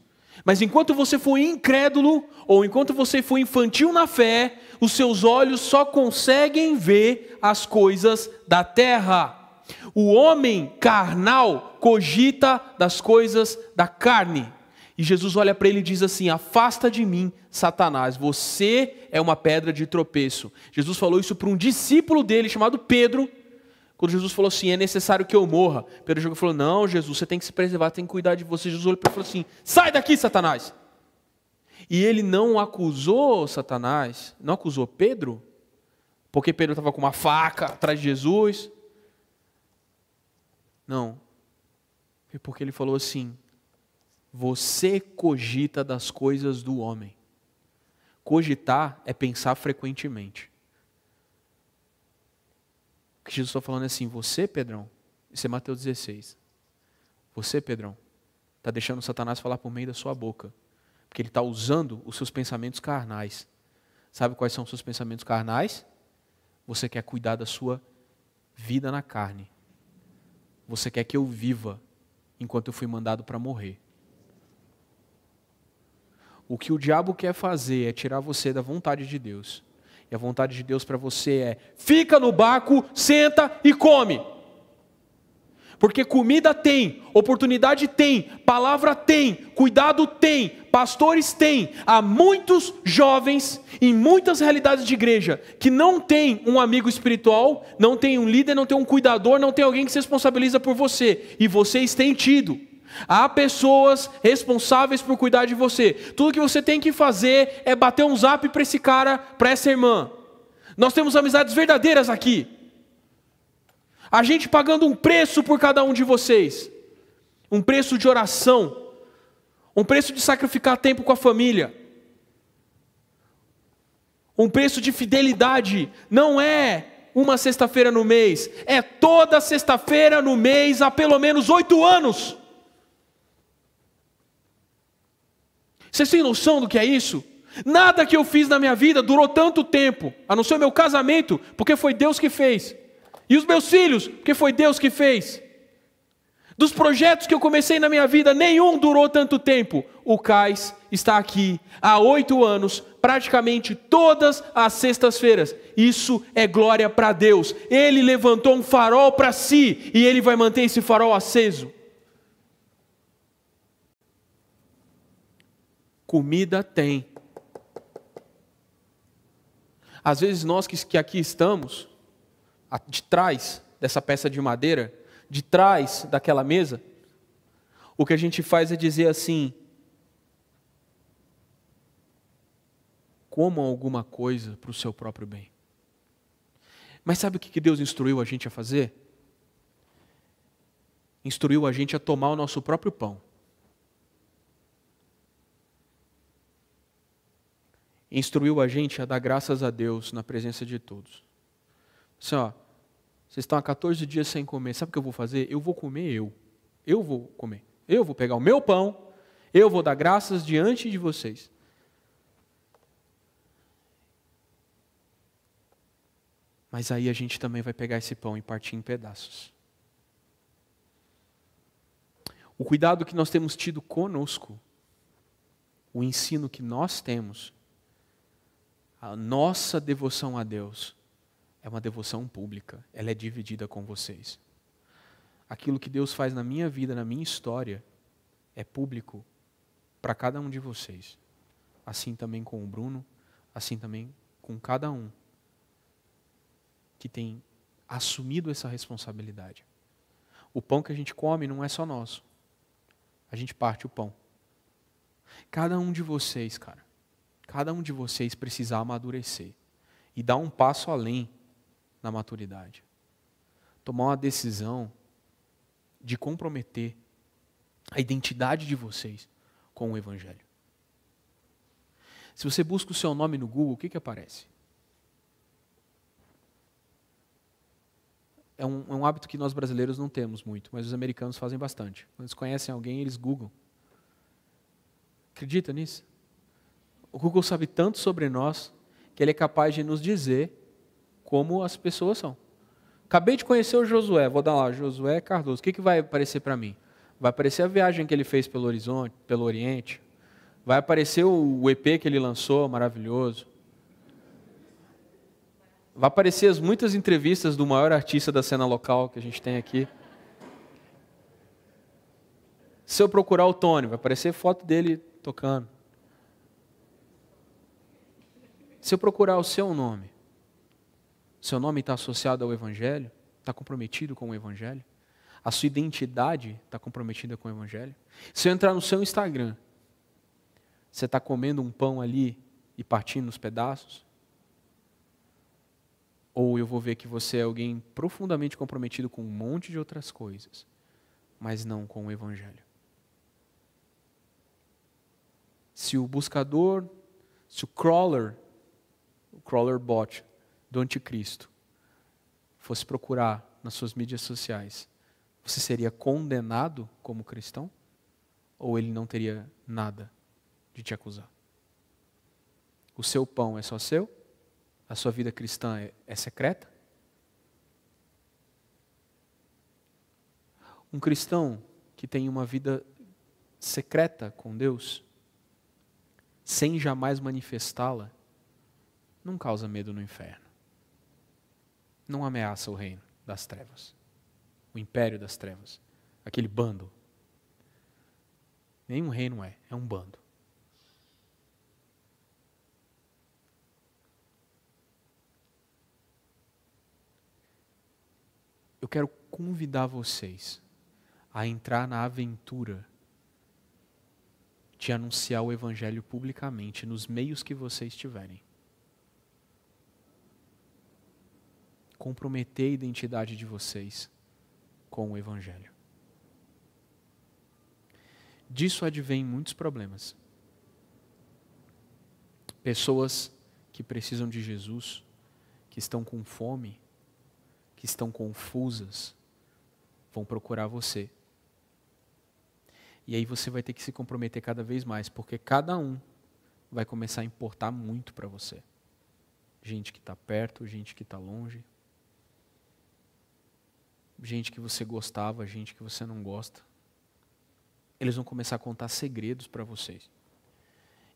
Mas enquanto você for incrédulo, ou enquanto você for infantil na fé, os seus olhos só conseguem ver as coisas da terra. O homem carnal cogita das coisas da carne. E Jesus olha para ele e diz assim: afasta de mim, Satanás, você é uma pedra de tropeço. Jesus falou isso para um discípulo dele chamado Pedro. Quando Jesus falou assim: é necessário que eu morra. Pedro chegou e falou: não, Jesus, você tem que se preservar, tem que cuidar de você. Jesus olhou para ele e falou assim: sai daqui, Satanás. E ele não acusou Satanás, não acusou Pedro, porque Pedro estava com uma faca atrás de Jesus. Não, foi porque ele falou assim: você cogita das coisas do homem. Cogitar é pensar frequentemente. O que Jesus está falando é assim: você, Pedrão, isso é Mateus 16. Você, Pedrão, está deixando Satanás falar por meio da sua boca. Porque ele está usando os seus pensamentos carnais. Sabe quais são os seus pensamentos carnais? Você quer cuidar da sua vida na carne. Você quer que eu viva enquanto eu fui mandado para morrer. O que o diabo quer fazer é tirar você da vontade de Deus. E a vontade de Deus para você é: fica no barco, senta e come. Porque comida tem, oportunidade tem, palavra tem, cuidado tem, pastores tem. Há muitos jovens em muitas realidades de igreja que não tem um amigo espiritual, não tem um líder, não tem um cuidador, não tem alguém que se responsabiliza por você. E vocês têm tido. Há pessoas responsáveis por cuidar de você. Tudo que você tem que fazer é bater um zap para esse cara, para essa irmã. Nós temos amizades verdadeiras aqui. A gente pagando um preço por cada um de vocês. Um preço de oração. Um preço de sacrificar tempo com a família. Um preço de fidelidade. Não é uma sexta-feira no mês. É toda sexta-feira no mês há pelo menos 8 anos. Vocês têm noção do que é isso? Nada que eu fiz na minha vida durou tanto tempo, a não ser o meu casamento, porque foi Deus que fez. E os meus filhos, porque foi Deus que fez. Dos projetos que eu comecei na minha vida, nenhum durou tanto tempo. O CAIS está aqui há 8 anos, praticamente todas as sextas-feiras. Isso é glória para Deus. Ele levantou um farol para si, e Ele vai manter esse farol aceso. Comida tem. Às vezes nós que aqui estamos, de trás dessa peça de madeira, de trás daquela mesa, o que a gente faz é dizer assim: comam alguma coisa para o seu próprio bem. Mas sabe o que Deus instruiu a gente a fazer? Instruiu a gente a tomar o nosso próprio pão. Instruiu a gente a dar graças a Deus na presença de todos. Assim, ó, vocês estão há 14 dias sem comer, sabe o que eu vou fazer? Eu vou comer eu vou comer. Eu vou pegar o meu pão, eu vou dar graças diante de vocês. Mas aí a gente também vai pegar esse pão e partir em pedaços. O cuidado que nós temos tido conosco, o ensino que nós temos, a nossa devoção a Deus é uma devoção pública, ela é dividida com vocês. Aquilo que Deus faz na minha vida, na minha história, é público para cada um de vocês. Assim também com o Bruno, assim também com cada um que tem assumido essa responsabilidade. O pão que a gente come não é só nosso. A gente parte o pão. Cada um de vocês, cada um de vocês precisa amadurecer e dar um passo além na maturidade. Tomar uma decisão de comprometer a identidade de vocês com o Evangelho. Se você busca o seu nome no Google, o que aparece? É um hábito que nós brasileiros não temos muito, mas os americanos fazem bastante. Quando eles conhecem alguém, eles googlam. Acredita nisso? O Google sabe tanto sobre nós que ele é capaz de nos dizer como as pessoas são. Acabei de conhecer o Josué, vou dar lá, Josué Cardoso. O que vai aparecer para mim? Vai aparecer a viagem que ele fez pelo Oriente, Vai aparecer o EP que ele lançou, maravilhoso. Vai aparecer as muitas entrevistas do maior artista da cena local que a gente tem aqui. Se eu procurar o Tony, vai aparecer foto dele tocando. Se eu procurar o seu nome está associado ao Evangelho? Está comprometido com o Evangelho? A sua identidade está comprometida com o Evangelho? Se eu entrar no seu Instagram, você está comendo um pão ali e partindo nos pedaços? Ou eu vou ver que você é alguém profundamente comprometido com um monte de outras coisas, mas não com o Evangelho? Se o buscador, se o crawler bot do anticristo fosse procurar nas suas mídias sociais, você seria condenado como cristão? Ou ele não teria nada de te acusar? O seu pão é só seu? A sua vida cristã é secreta? Um cristão que tem uma vida secreta com Deus, sem jamais manifestá-la, não causa medo no inferno. Não ameaça o reino das trevas, o império das trevas, aquele bando. Nenhum reino é um bando. Eu quero convidar vocês a entrar na aventura de anunciar o Evangelho publicamente nos meios que vocês tiverem. Comprometer a identidade de vocês com o Evangelho. Disso advém muitos problemas. Pessoas que precisam de Jesus, que estão com fome, que estão confusas, vão procurar você. E aí você vai ter que se comprometer cada vez mais, porque cada um vai começar a importar muito para você. Gente que está perto, gente que está longe. Gente que você gostava, gente que você não gosta. Eles vão começar a contar segredos para vocês.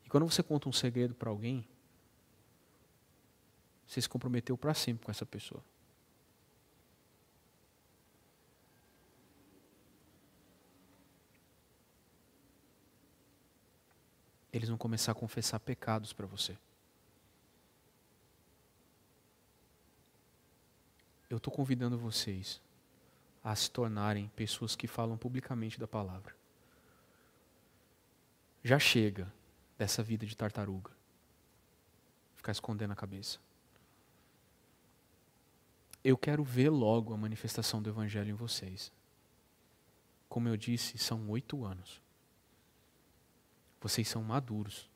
E quando você conta um segredo para alguém, você se comprometeu para sempre com essa pessoa. Eles vão começar a confessar pecados para você. Eu estou convidando vocês a se tornarem pessoas que falam publicamente da palavra. Já chega dessa vida de tartaruga. Ficar escondendo a cabeça. Eu quero ver logo a manifestação do Evangelho em vocês. Como eu disse, são 8 anos. Vocês são maduros.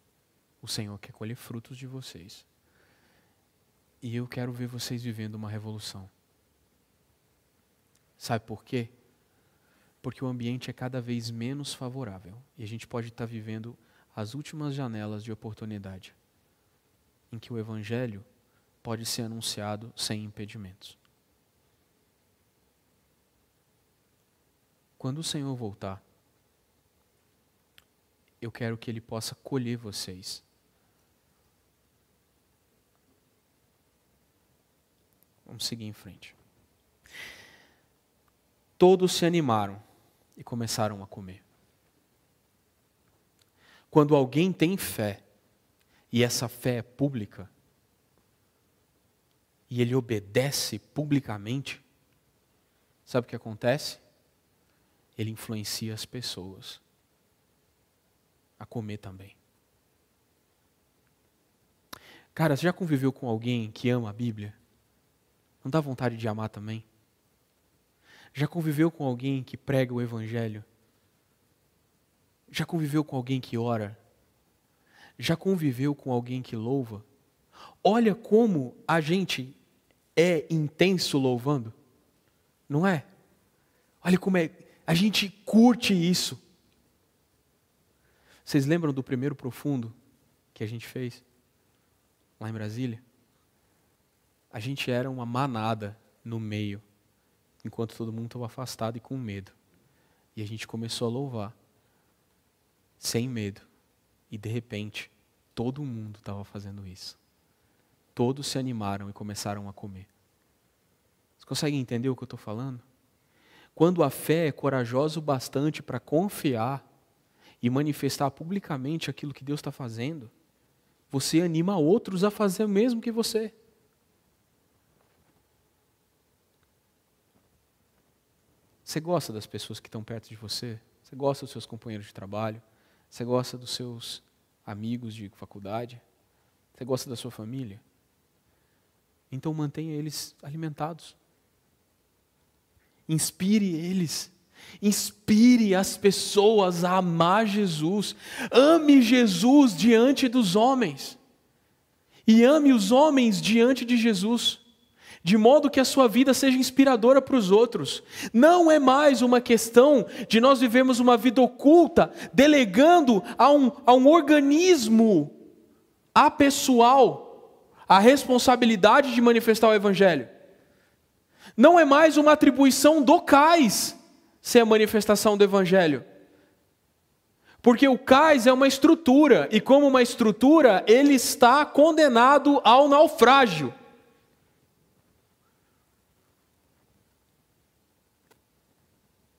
O Senhor quer colher frutos de vocês. E eu quero ver vocês vivendo uma revolução. Sabe por quê? Porque o ambiente é cada vez menos favorável. E a gente pode estar vivendo as últimas janelas de oportunidade em que o Evangelho pode ser anunciado sem impedimentos. Quando o Senhor voltar, eu quero que Ele possa colher vocês. Vamos seguir em frente. Todos se animaram e começaram a comer. Quando alguém tem fé, e essa fé é pública, e ele obedece publicamente, sabe o que acontece? Ele influencia as pessoas a comer também. Cara, você já conviveu com alguém que ama a Bíblia? Não dá vontade de amar também? Já conviveu com alguém que prega o Evangelho? Já conviveu com alguém que ora? Já conviveu com alguém que louva? Olha como a gente é intenso louvando. Não é? Olha como a gente curte isso. Vocês lembram do primeiro profundo que a gente fez? Lá em Brasília? A gente era uma manada no meio, enquanto todo mundo estava afastado e com medo. E a gente começou a louvar, sem medo. E de repente, todo mundo estava fazendo isso. Todos se animaram e começaram a comer. Vocês conseguem entender o que eu estou falando? Quando a fé é corajosa o bastante para confiar e manifestar publicamente aquilo que Deus está fazendo, você anima outros a fazer o mesmo que você. Você gosta das pessoas que estão perto de você? Você gosta dos seus companheiros de trabalho? Você gosta dos seus amigos de faculdade? Você gosta da sua família? Então mantenha eles alimentados. Inspire eles. Inspire as pessoas a amar Jesus. Ame Jesus diante dos homens. E ame os homens diante de Jesus. De modo que a sua vida seja inspiradora para os outros. Não é mais uma questão de nós vivermos uma vida oculta, delegando a um organismo apessoal a responsabilidade de manifestar o Evangelho. Não é mais uma atribuição do CAIS ser a manifestação do Evangelho. Porque o CAIS é uma estrutura, e como uma estrutura, ele está condenado ao naufrágio.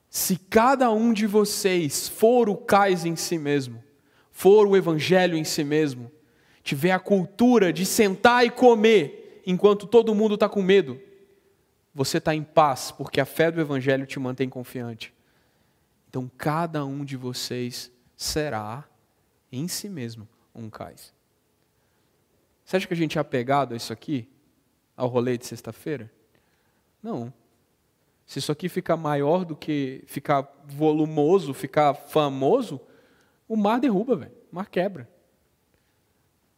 Se cada um de vocês for o CAIS em si mesmo, for o Evangelho em si mesmo, tiver a cultura de sentar e comer enquanto todo mundo está com medo, você está em paz, porque a fé do Evangelho te mantém confiante. Então cada um de vocês será em si mesmo um CAIS. Você acha que a gente é apegado a isso aqui? Ao rolê de sexta-feira? Não. Se isso aqui ficar maior do que ficar volumoso, ficar famoso, o mar derruba, velho. O mar quebra.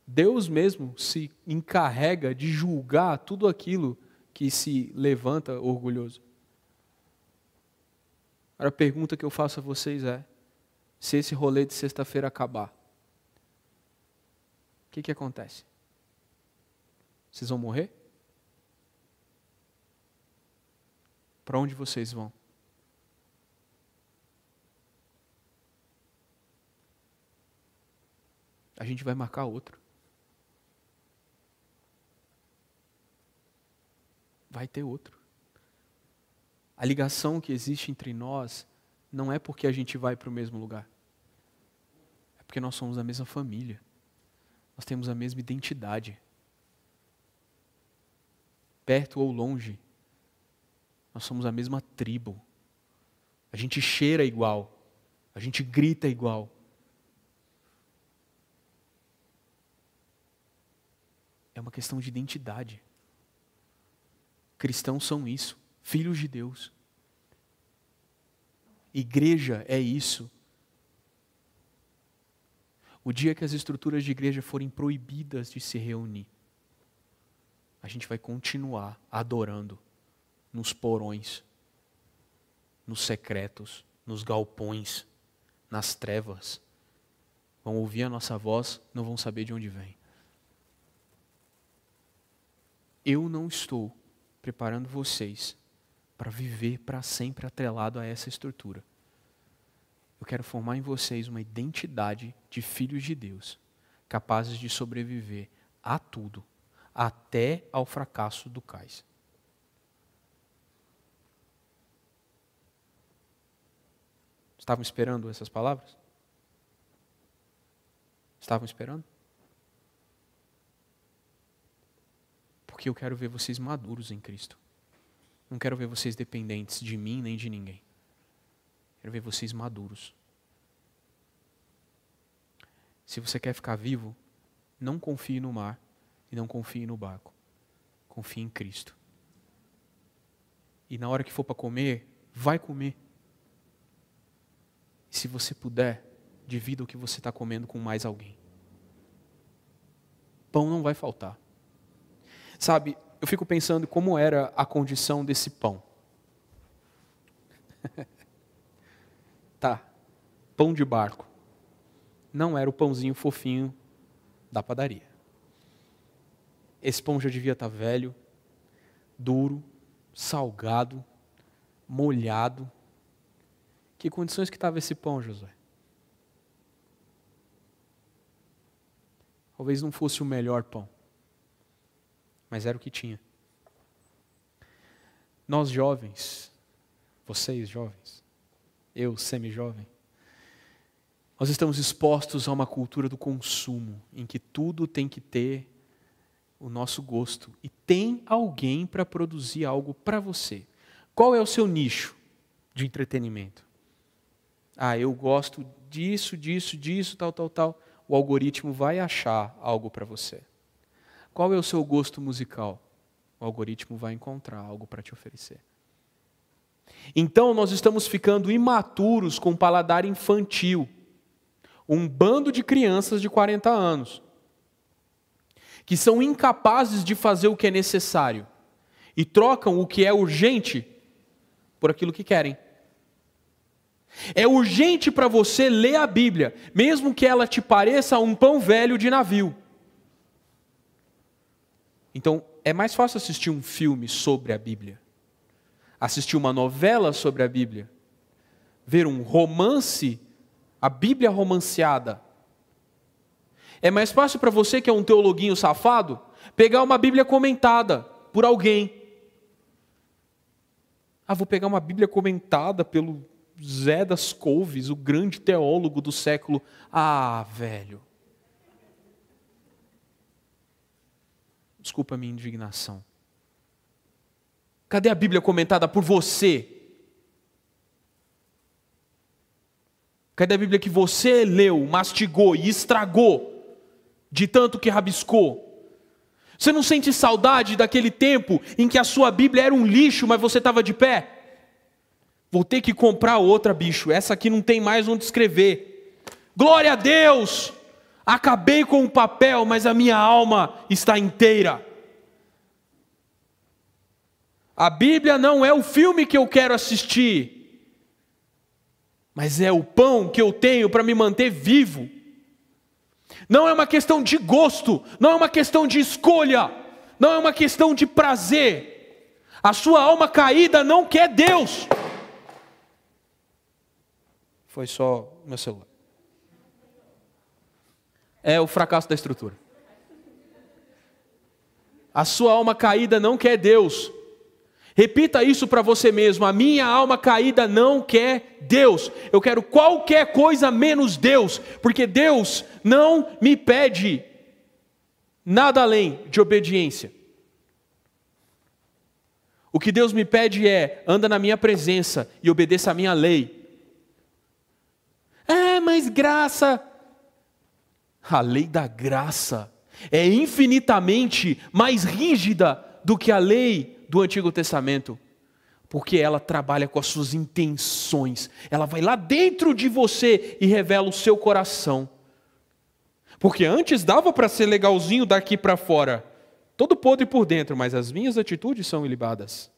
Deus mesmo se encarrega de julgar tudo aquilo que se levanta orgulhoso. Agora a pergunta que eu faço a vocês é, se esse rolê de sexta-feira acabar, o que acontece? Vocês vão morrer? Para onde vocês vão? A gente vai marcar outro. Vai ter outro. A ligação que existe entre nós não é porque a gente vai para o mesmo lugar. É porque nós somos a mesma família. Nós temos a mesma identidade. Perto ou longe, nós somos a mesma tribo. A gente cheira igual. A gente grita igual. É uma questão de identidade. Cristãos são isso, filhos de Deus. Igreja é isso. O dia que as estruturas de igreja forem proibidas de se reunir, a gente vai continuar adorando nos porões, nos secretos, nos galpões, nas trevas. Vão ouvir a nossa voz, não vão saber de onde vem. Eu não estou preparando vocês para viver para sempre atrelado a essa estrutura. Eu quero formar em vocês uma identidade de filhos de Deus, capazes de sobreviver a tudo, até ao fracasso do CAIS. Estavam esperando essas palavras? Estavam esperando? Porque eu quero ver vocês maduros em Cristo. Não quero ver vocês dependentes de mim nem de ninguém. Quero ver vocês maduros. Se você quer ficar vivo, não confie no mar e não confie no barco. Confie em Cristo. E na hora que for para comer, vai comer. E se você puder, divida o que você está comendo com mais alguém. Pão não vai faltar. Sabe, eu fico pensando como era a condição desse pão. Tá, pão de barco. Não era o pãozinho fofinho da padaria. Esse pão já devia estar velho, duro, salgado, molhado. Que condições que estava esse pão, Josué? Talvez não fosse o melhor pão, mas era o que tinha. Nós jovens, vocês jovens, eu semi-jovem, nós estamos expostos a uma cultura do consumo, em que tudo tem que ter o nosso gosto. E tem alguém para produzir algo para você. Qual é o seu nicho de entretenimento? Eu gosto disso, tal. O algoritmo vai achar algo para você. Qual é o seu gosto musical? O algoritmo vai encontrar algo para te oferecer. Então nós estamos ficando imaturos com paladar infantil. Um bando de crianças de 40 anos que são incapazes de fazer o que é necessário e trocam o que é urgente por aquilo que querem. É urgente para você ler a Bíblia, mesmo que ela te pareça um pão velho de navio. Então, é mais fácil assistir um filme sobre a Bíblia, assistir uma novela sobre a Bíblia, ver um romance, a Bíblia romanceada. É mais fácil para você que é um teologuinho safado, pegar uma Bíblia comentada por alguém. Vou pegar uma Bíblia comentada pelo Zé das Couves, o grande teólogo do século. Velho. Desculpa a minha indignação. Cadê a Bíblia comentada por você? Cadê a Bíblia que você leu, mastigou e estragou de tanto que rabiscou? Você não sente saudade daquele tempo em que a sua Bíblia era um lixo, mas você estava de pé? Vou ter que comprar outra, bicho. Essa aqui não tem mais onde escrever. Glória a Deus! Acabei com o papel, mas a minha alma está inteira. A Bíblia não é o filme que eu quero assistir, mas é o pão que eu tenho para me manter vivo. Não é uma questão de gosto, não é uma questão de escolha, não é uma questão de prazer. A sua alma caída não quer Deus. Foi só meu celular. É o fracasso da estrutura. A sua alma caída não quer Deus. Repita isso para você mesmo. A minha alma caída não quer Deus. Eu quero qualquer coisa menos Deus. Porque Deus não me pede nada além de obediência. O que Deus me pede é: anda na minha presença e obedeça a minha lei. Mas graça. A lei da graça é infinitamente mais rígida do que a lei do Antigo Testamento, porque ela trabalha com as suas intenções. Ela vai lá dentro de você e revela o seu coração. Porque antes dava para ser legalzinho daqui para fora, todo podre por dentro, mas as minhas atitudes são ilibadas.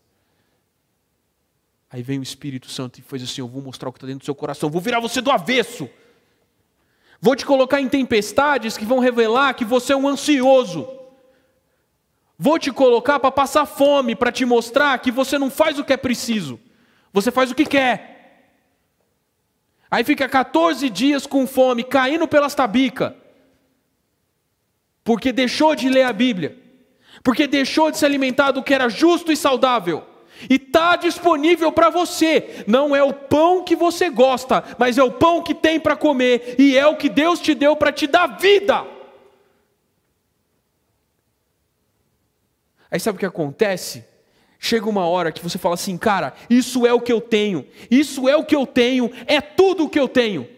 Aí vem o Espírito Santo e faz assim: eu vou mostrar o que está dentro do seu coração, vou virar você do avesso. Vou te colocar em tempestades que vão revelar que você é um ansioso. Vou te colocar para passar fome, para te mostrar que você não faz o que é preciso, você faz o que quer. Aí fica 14 dias com fome, caindo pelas tabicas, porque deixou de ler a Bíblia, porque deixou de se alimentar do que era justo e saudável. E está disponível para você. Não é o pão que você gosta, mas é o pão que tem para comer, e é o que Deus te deu para te dar vida. Aí sabe o que acontece? Chega uma hora que você fala assim: cara, isso é o que eu tenho, isso é o que eu tenho, é tudo o que eu tenho.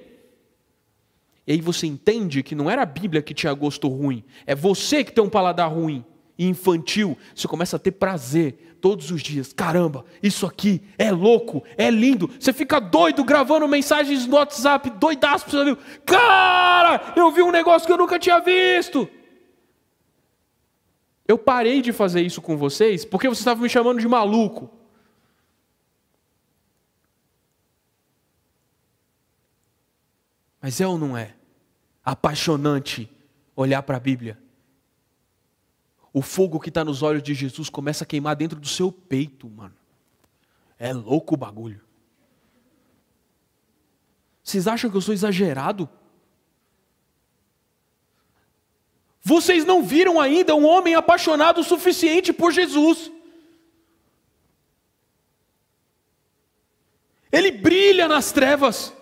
E aí você entende que não era a Bíblia que tinha gosto ruim, é você que tem um paladar ruim e infantil. Você começa a ter prazer todos os dias. Caramba, isso aqui é louco, é lindo. Você fica doido gravando mensagens no WhatsApp, doidaço para você amigo. Cara, eu vi um negócio que eu nunca tinha visto. Eu parei de fazer isso com vocês porque vocês estavam me chamando de maluco. Mas é ou não é apaixonante olhar para a Bíblia? O fogo que está nos olhos de Jesus começa a queimar dentro do seu peito, mano. É louco o bagulho. Vocês acham que eu sou exagerado? Vocês não viram ainda um homem apaixonado o suficiente por Jesus. Ele brilha nas trevas.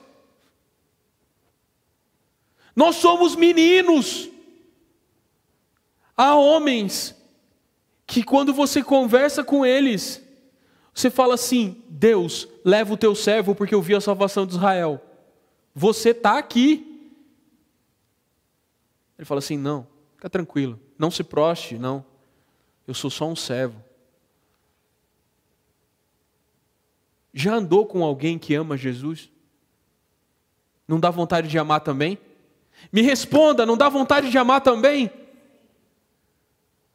Nós somos meninos. Há homens que quando você conversa com eles, você fala assim: Deus, leva o teu servo porque eu vi a salvação de Israel. Você está aqui. Ele fala assim: não, fica tranquilo, não se proste, não. Eu sou só um servo. Já andou com alguém que ama Jesus? Não dá vontade de amar também? Me responda, não dá vontade de amar também?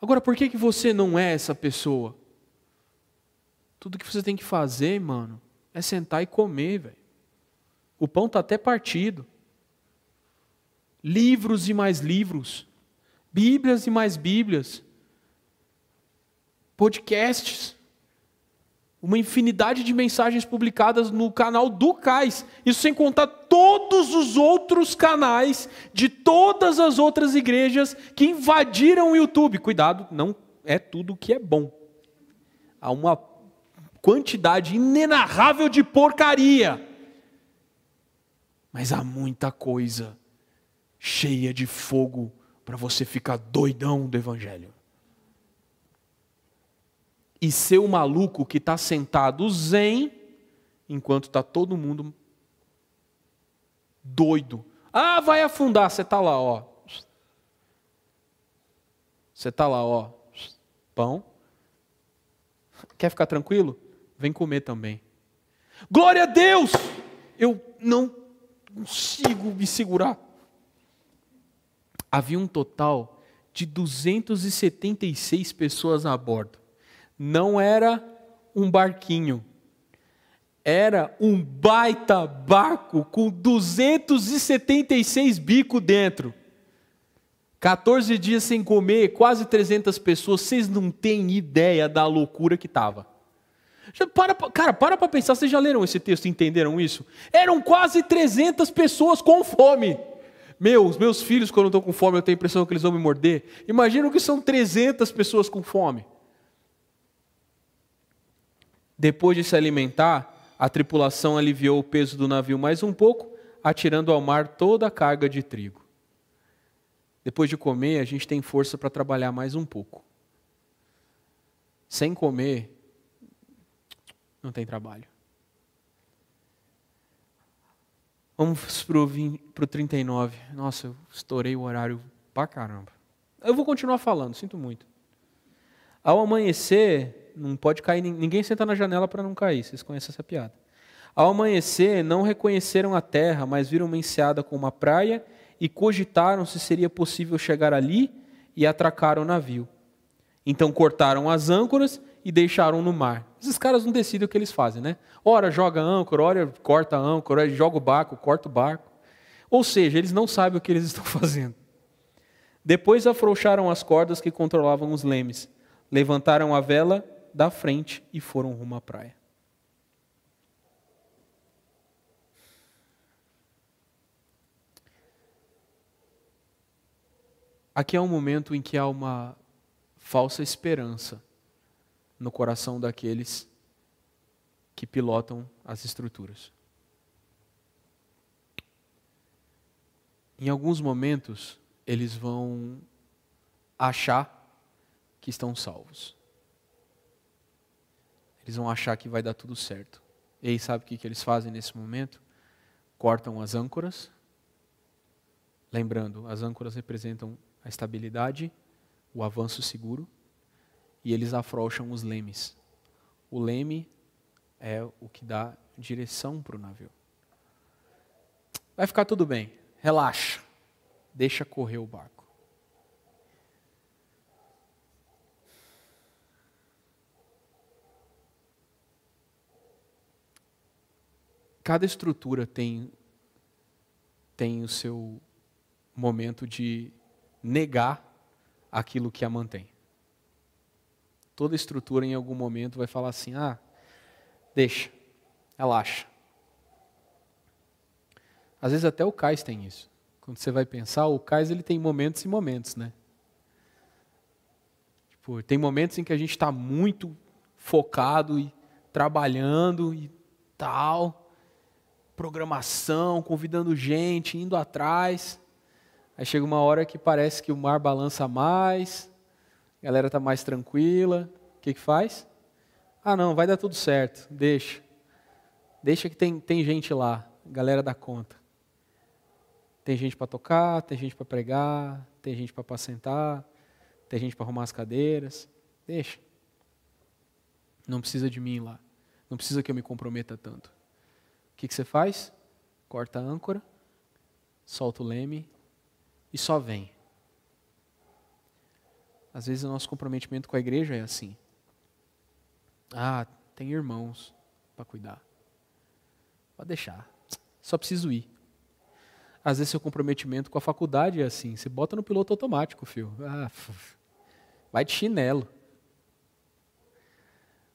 Agora, por que você não é essa pessoa? Tudo que você tem que fazer, mano, é sentar e comer, velho. O pão está até partido. Livros e mais livros. Bíblias e mais Bíblias. Podcasts. Uma infinidade de mensagens publicadas no canal do Cais. Isso sem contar todos os outros canais de todas as outras igrejas que invadiram o YouTube. Cuidado, não é tudo que é bom. Há uma quantidade inenarrável de porcaria. Mas há muita coisa cheia de fogo para você ficar doidão do Evangelho. E ser o maluco que está sentado zen, enquanto está todo mundo doido. Ah, vai afundar, você está lá, ó. Você está lá, ó. Pão. Quer ficar tranquilo? Vem comer também. Glória a Deus! Eu não consigo me segurar. Havia um total de 276 pessoas a bordo. Não era um barquinho. Era um baita barco com 276 bicos dentro. 14 dias sem comer, quase 300 pessoas. Vocês não têm ideia da loucura que estava. Para para pensar, vocês já leram esse texto e entenderam isso? Eram quase 300 pessoas com fome. Meus filhos, quando estão com fome, eu tenho a impressão que eles vão me morder. Imagina que são 300 pessoas com fome. Depois de se alimentar, a tripulação aliviou o peso do navio mais um pouco, atirando ao mar toda a carga de trigo. Depois de comer, a gente tem força para trabalhar mais um pouco. Sem comer, não tem trabalho. Vamos para o 39. Nossa, eu estourei o horário pra caramba. Eu vou continuar falando, sinto muito. Ao amanhecer, não pode cair, ninguém senta na janela para não cair, vocês conhecem essa piada. Ao amanhecer, não reconheceram a terra, mas viram uma enseada com uma praia e cogitaram se seria possível chegar ali e atracaram o navio. Então cortaram as âncoras e deixaram no mar. Esses caras não decidem o que eles fazem, né? Ora joga a âncora, ora corta a âncora, ora joga o barco, corta o barco. Ou seja, eles não sabem o que eles estão fazendo. Depois afrouxaram as cordas que controlavam os lemes, levantaram a vela da frente e foram rumo à praia. Aqui é um momento em que há uma falsa esperança no coração daqueles que pilotam as estruturas. Em alguns momentos, eles vão achar que estão salvos. Eles vão achar que vai dar tudo certo. E aí, sabe o que eles fazem nesse momento? Cortam as âncoras. Lembrando, as âncoras representam a estabilidade, o avanço seguro, e eles afrouxam os lemes. O leme é o que dá direção para o navio. Vai ficar tudo bem, relaxa, deixa correr o barco. Cada estrutura tem o seu momento de negar aquilo que a mantém. Toda estrutura em algum momento vai falar assim, deixa, relaxa. Às vezes até o cais tem isso. Quando você vai pensar, o cais ele tem momentos e momentos, né? Tem momentos em que a gente está muito focado e trabalhando e tal, programação, convidando gente, indo atrás. Aí chega uma hora que parece que o mar balança mais, a galera está mais tranquila. O que faz? Ah, não, vai dar tudo certo, deixa. Deixa que tem gente lá, a galera dá conta. Tem gente para tocar, tem gente para pregar, tem gente para apacentar, tem gente para arrumar as cadeiras. Deixa. Não precisa de mim lá. Não precisa que eu me comprometa tanto. O que você faz? Corta a âncora, solta o leme e só vem. Às vezes o nosso comprometimento com a igreja é assim. Ah, tem irmãos para cuidar. Pode deixar. Só preciso ir. Às vezes seu comprometimento com a faculdade é assim. Você bota no piloto automático, filho. Ah, vai de chinelo.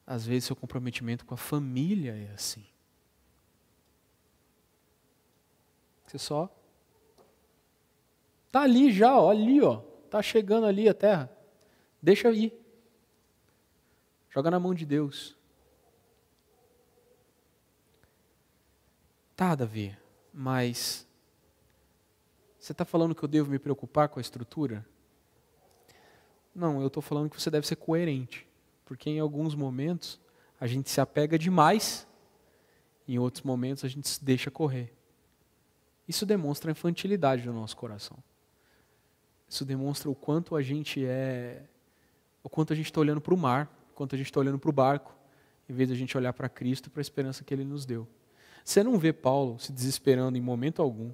Às vezes seu comprometimento com a família é assim. Você só tá ali já, ó, ali, ó. Tá chegando ali a terra. Deixa eu ir. Joga na mão de Deus. Tá, Davi, mas você está falando que eu devo me preocupar com a estrutura? Não, eu estou falando que você deve ser coerente. Porque em alguns momentos a gente se apega demais, e em outros momentos a gente se deixa correr. Isso demonstra a infantilidade do nosso coração. Isso demonstra o quanto a gente está olhando para o mar, o quanto a gente está olhando para o barco, em vez de a gente olhar para Cristo e para a esperança que Ele nos deu. Você não vê Paulo se desesperando em momento algum.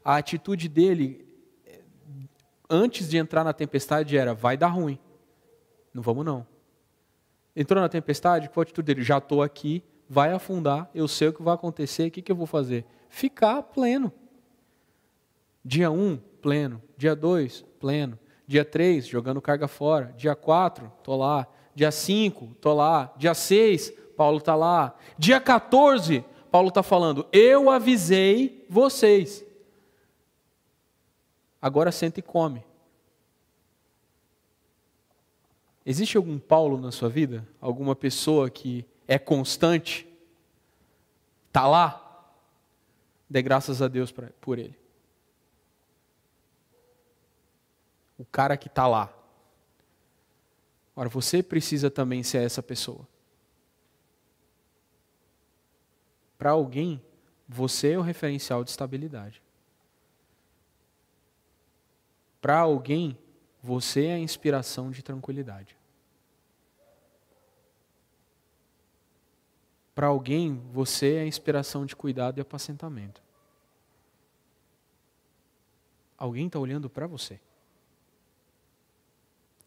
A atitude dele, antes de entrar na tempestade, era: vai dar ruim, não vamos não. Entrou na tempestade, qual a atitude dele? Já estou aqui, vai afundar, eu sei o que vai acontecer, o que eu vou fazer? Ficar pleno. Dia 1, pleno. Dia 2, pleno. Dia 3, jogando carga fora. Dia 4, estou lá. Dia 5, estou lá. Dia 6, Paulo está lá. Dia 14, Paulo está falando: eu avisei vocês. Agora senta e come. Existe algum Paulo na sua vida? Alguma pessoa que é constante? Está lá? Dê graças a Deus por ele. O cara que está lá. Ora, você precisa também ser essa pessoa. Para alguém, você é o referencial de estabilidade. Para alguém, você é a inspiração de tranquilidade. Para alguém, você é a inspiração de cuidado e apacentamento. Alguém está olhando para você.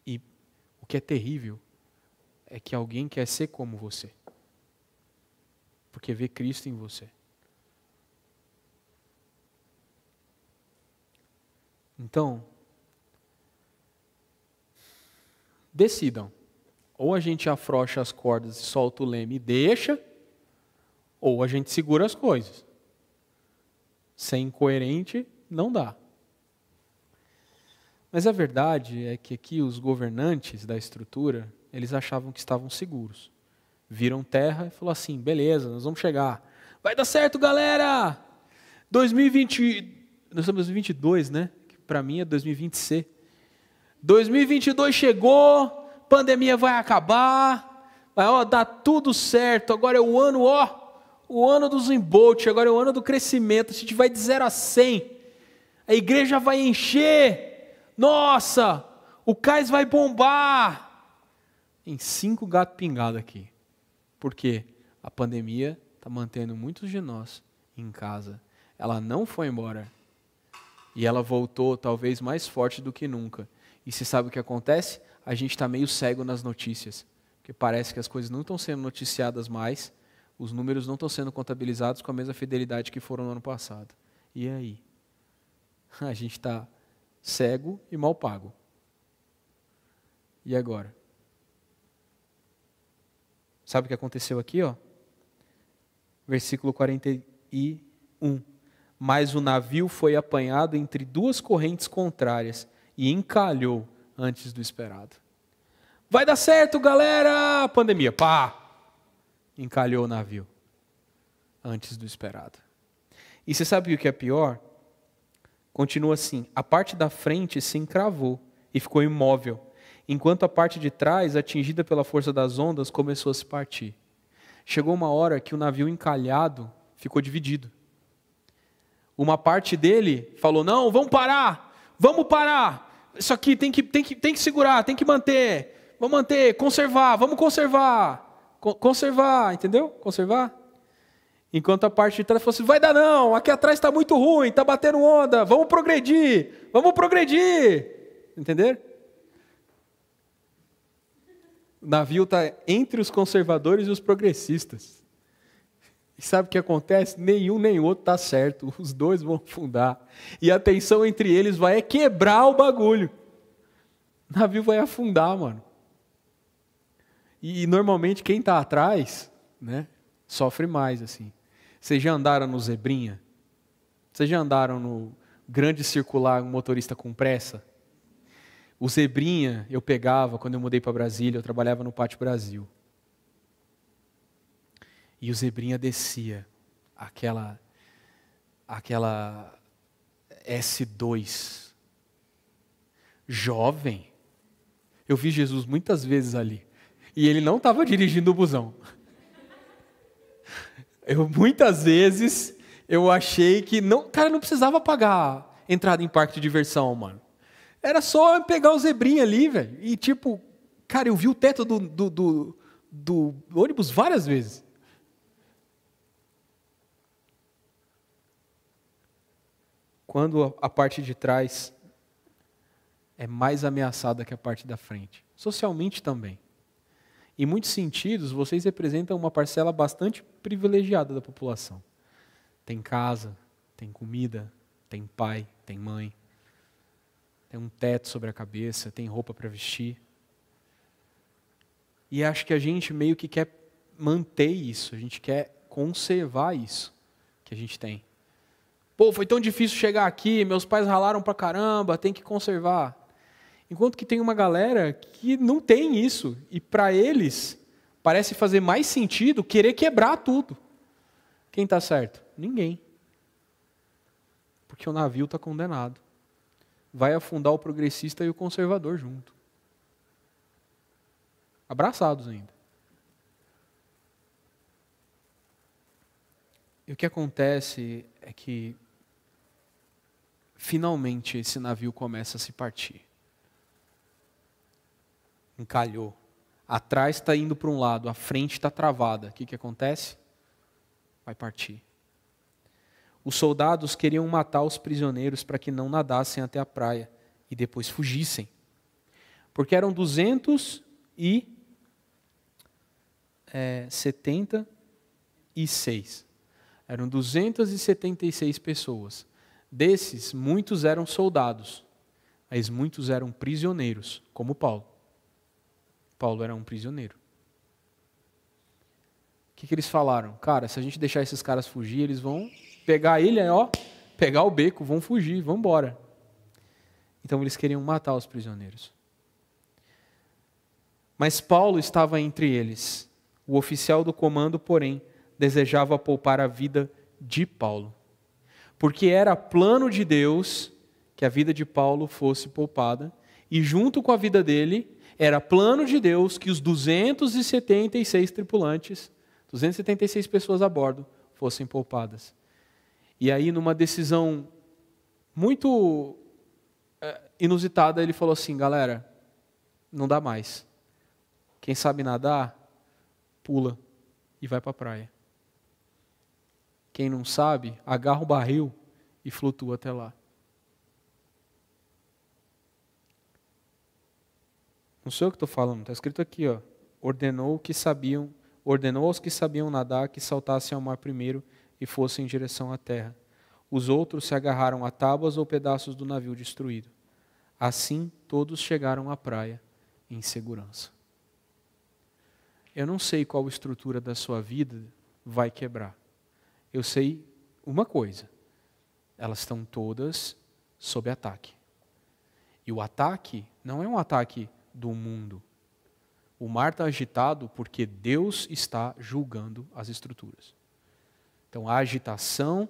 E o que é terrível é que alguém quer ser como você. Porque vê Cristo em você. Então, decidam. Ou a gente afrouxa as cordas e solta o leme e deixa, ou a gente segura as coisas. Ser incoerente não dá. Mas a verdade é que aqui os governantes da estrutura, eles achavam que estavam seguros. Viram terra e falaram assim: beleza, nós vamos chegar. Vai dar certo, galera! 2020, nós estamos em 2022, né? Que para mim é 2020C. 2022 chegou, pandemia vai acabar, vai dar tudo certo. Agora é o ano, o ano do Zimbolt, agora é o ano do crescimento. A gente vai de 0 a 100. A igreja vai encher. Nossa, o cais vai bombar. Tem 5 gatos pingados aqui. Por quê? A pandemia está mantendo muitos de nós em casa. Ela não foi embora. E ela voltou talvez mais forte do que nunca. E você sabe o que acontece? A gente está meio cego nas notícias. Porque parece que as coisas não estão sendo noticiadas mais, os números não estão sendo contabilizados com a mesma fidelidade que foram no ano passado. E aí? A gente está cego e mal pago. E agora? Sabe o que aconteceu aqui? Versículo 41. Mas o navio foi apanhado entre 2 correntes contrárias e encalhou antes do esperado. Vai dar certo, galera! Pandemia, pá! Encalhou o navio. Antes do esperado. E você sabe o que é pior? Continua assim, a parte da frente se encravou e ficou imóvel, enquanto a parte de trás, atingida pela força das ondas, começou a se partir. Chegou uma hora que o navio encalhado ficou dividido. Uma parte dele falou, não, vamos parar, isso aqui tem que segurar, tem que manter, vamos manter, conservar, vamos conservar, conservar, entendeu? Conservar. Enquanto a parte de trás falou assim, vai dar não, aqui atrás está muito ruim, está batendo onda, vamos progredir, entenderam? O navio está entre os conservadores e os progressistas. E sabe o que acontece? Nenhum nem outro está certo, os dois vão afundar. E a tensão entre eles vai quebrar o bagulho. O navio vai afundar, mano. E normalmente quem está atrás, né, sofre mais, assim. Vocês já andaram no Zebrinha? Vocês já andaram no grande circular, um motorista com pressa? O Zebrinha eu pegava, quando eu mudei para Brasília, eu trabalhava no Pátio Brasil. E o Zebrinha descia, aquela S2. Jovem. Eu vi Jesus muitas vezes ali. E ele não estava dirigindo o busão. Muitas vezes eu achei que cara, não precisava pagar entrada em parque de diversão, mano. Era só pegar o Zebrinha ali, velho. E tipo, cara, eu vi o teto do ônibus várias vezes. Quando a parte de trás é mais ameaçada que a parte da frente. Socialmente também. Em muitos sentidos, vocês representam uma parcela bastante privilegiada da população. Tem casa, tem comida, tem pai, tem mãe, tem um teto sobre a cabeça, tem roupa para vestir. E acho que a gente meio que quer manter isso, a gente quer conservar isso que a gente tem. Pô, foi tão difícil chegar aqui, meus pais ralaram pra caramba, tem que conservar. Enquanto que tem uma galera que não tem isso. E para eles, parece fazer mais sentido querer quebrar tudo. Quem está certo? Ninguém. Porque o navio está condenado. Vai afundar o progressista e o conservador junto. Abraçados ainda. E o que acontece é que, finalmente, esse navio começa a se partir. Encalhou. Atrás está indo para um lado, a frente está travada. O que acontece? Vai partir. Os soldados queriam matar os prisioneiros para que não nadassem até a praia e depois fugissem. Porque eram 276. Eram 276 pessoas. Desses, muitos eram soldados, mas muitos eram prisioneiros, como Paulo. Paulo era um prisioneiro. O que eles falaram? Cara, se a gente deixar esses caras fugir, eles vão pegar ele, pegar o beco, vão fugir, vão embora. Então eles queriam matar os prisioneiros. Mas Paulo estava entre eles. O oficial do comando, porém, desejava poupar a vida de Paulo. Porque era plano de Deus que a vida de Paulo fosse poupada, e junto com a vida dele, era plano de Deus que os 276 tripulantes, 276 pessoas a bordo, fossem poupadas. E aí, numa decisão muito inusitada, ele falou assim, galera, não dá mais. Quem sabe nadar, pula e vai para a praia. Quem não sabe, agarra o barril e flutua até lá. Não sou eu que estou falando, está escrito aqui, ó. Ordenou aos que sabiam nadar que saltassem ao mar primeiro e fossem em direção à terra. Os outros se agarraram a tábuas ou pedaços do navio destruído. Assim, todos chegaram à praia em segurança. Eu não sei qual estrutura da sua vida vai quebrar. Eu sei uma coisa. Elas estão todas sob ataque. E o ataque não é um ataque do mundo. O mar está agitado porque Deus está julgando as estruturas. Então a agitação,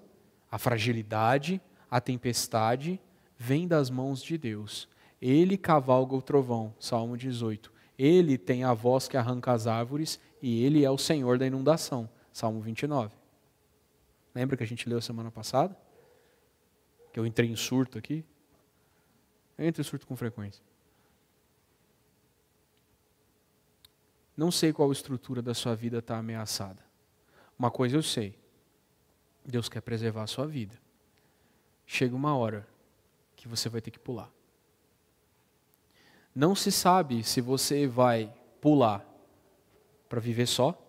a fragilidade, a tempestade vem das mãos de Deus. Ele cavalga o trovão, Salmo 18. Ele tem a voz que arranca as árvores e Ele é o Senhor da inundação, Salmo 29. Lembra que a gente leu semana passada? Que eu entrei em surto aqui? Eu entro em surto com frequência. Não sei qual estrutura da sua vida está ameaçada. Uma coisa eu sei. Deus quer preservar a sua vida. Chega uma hora que você vai ter que pular. Não se sabe se você vai pular para viver só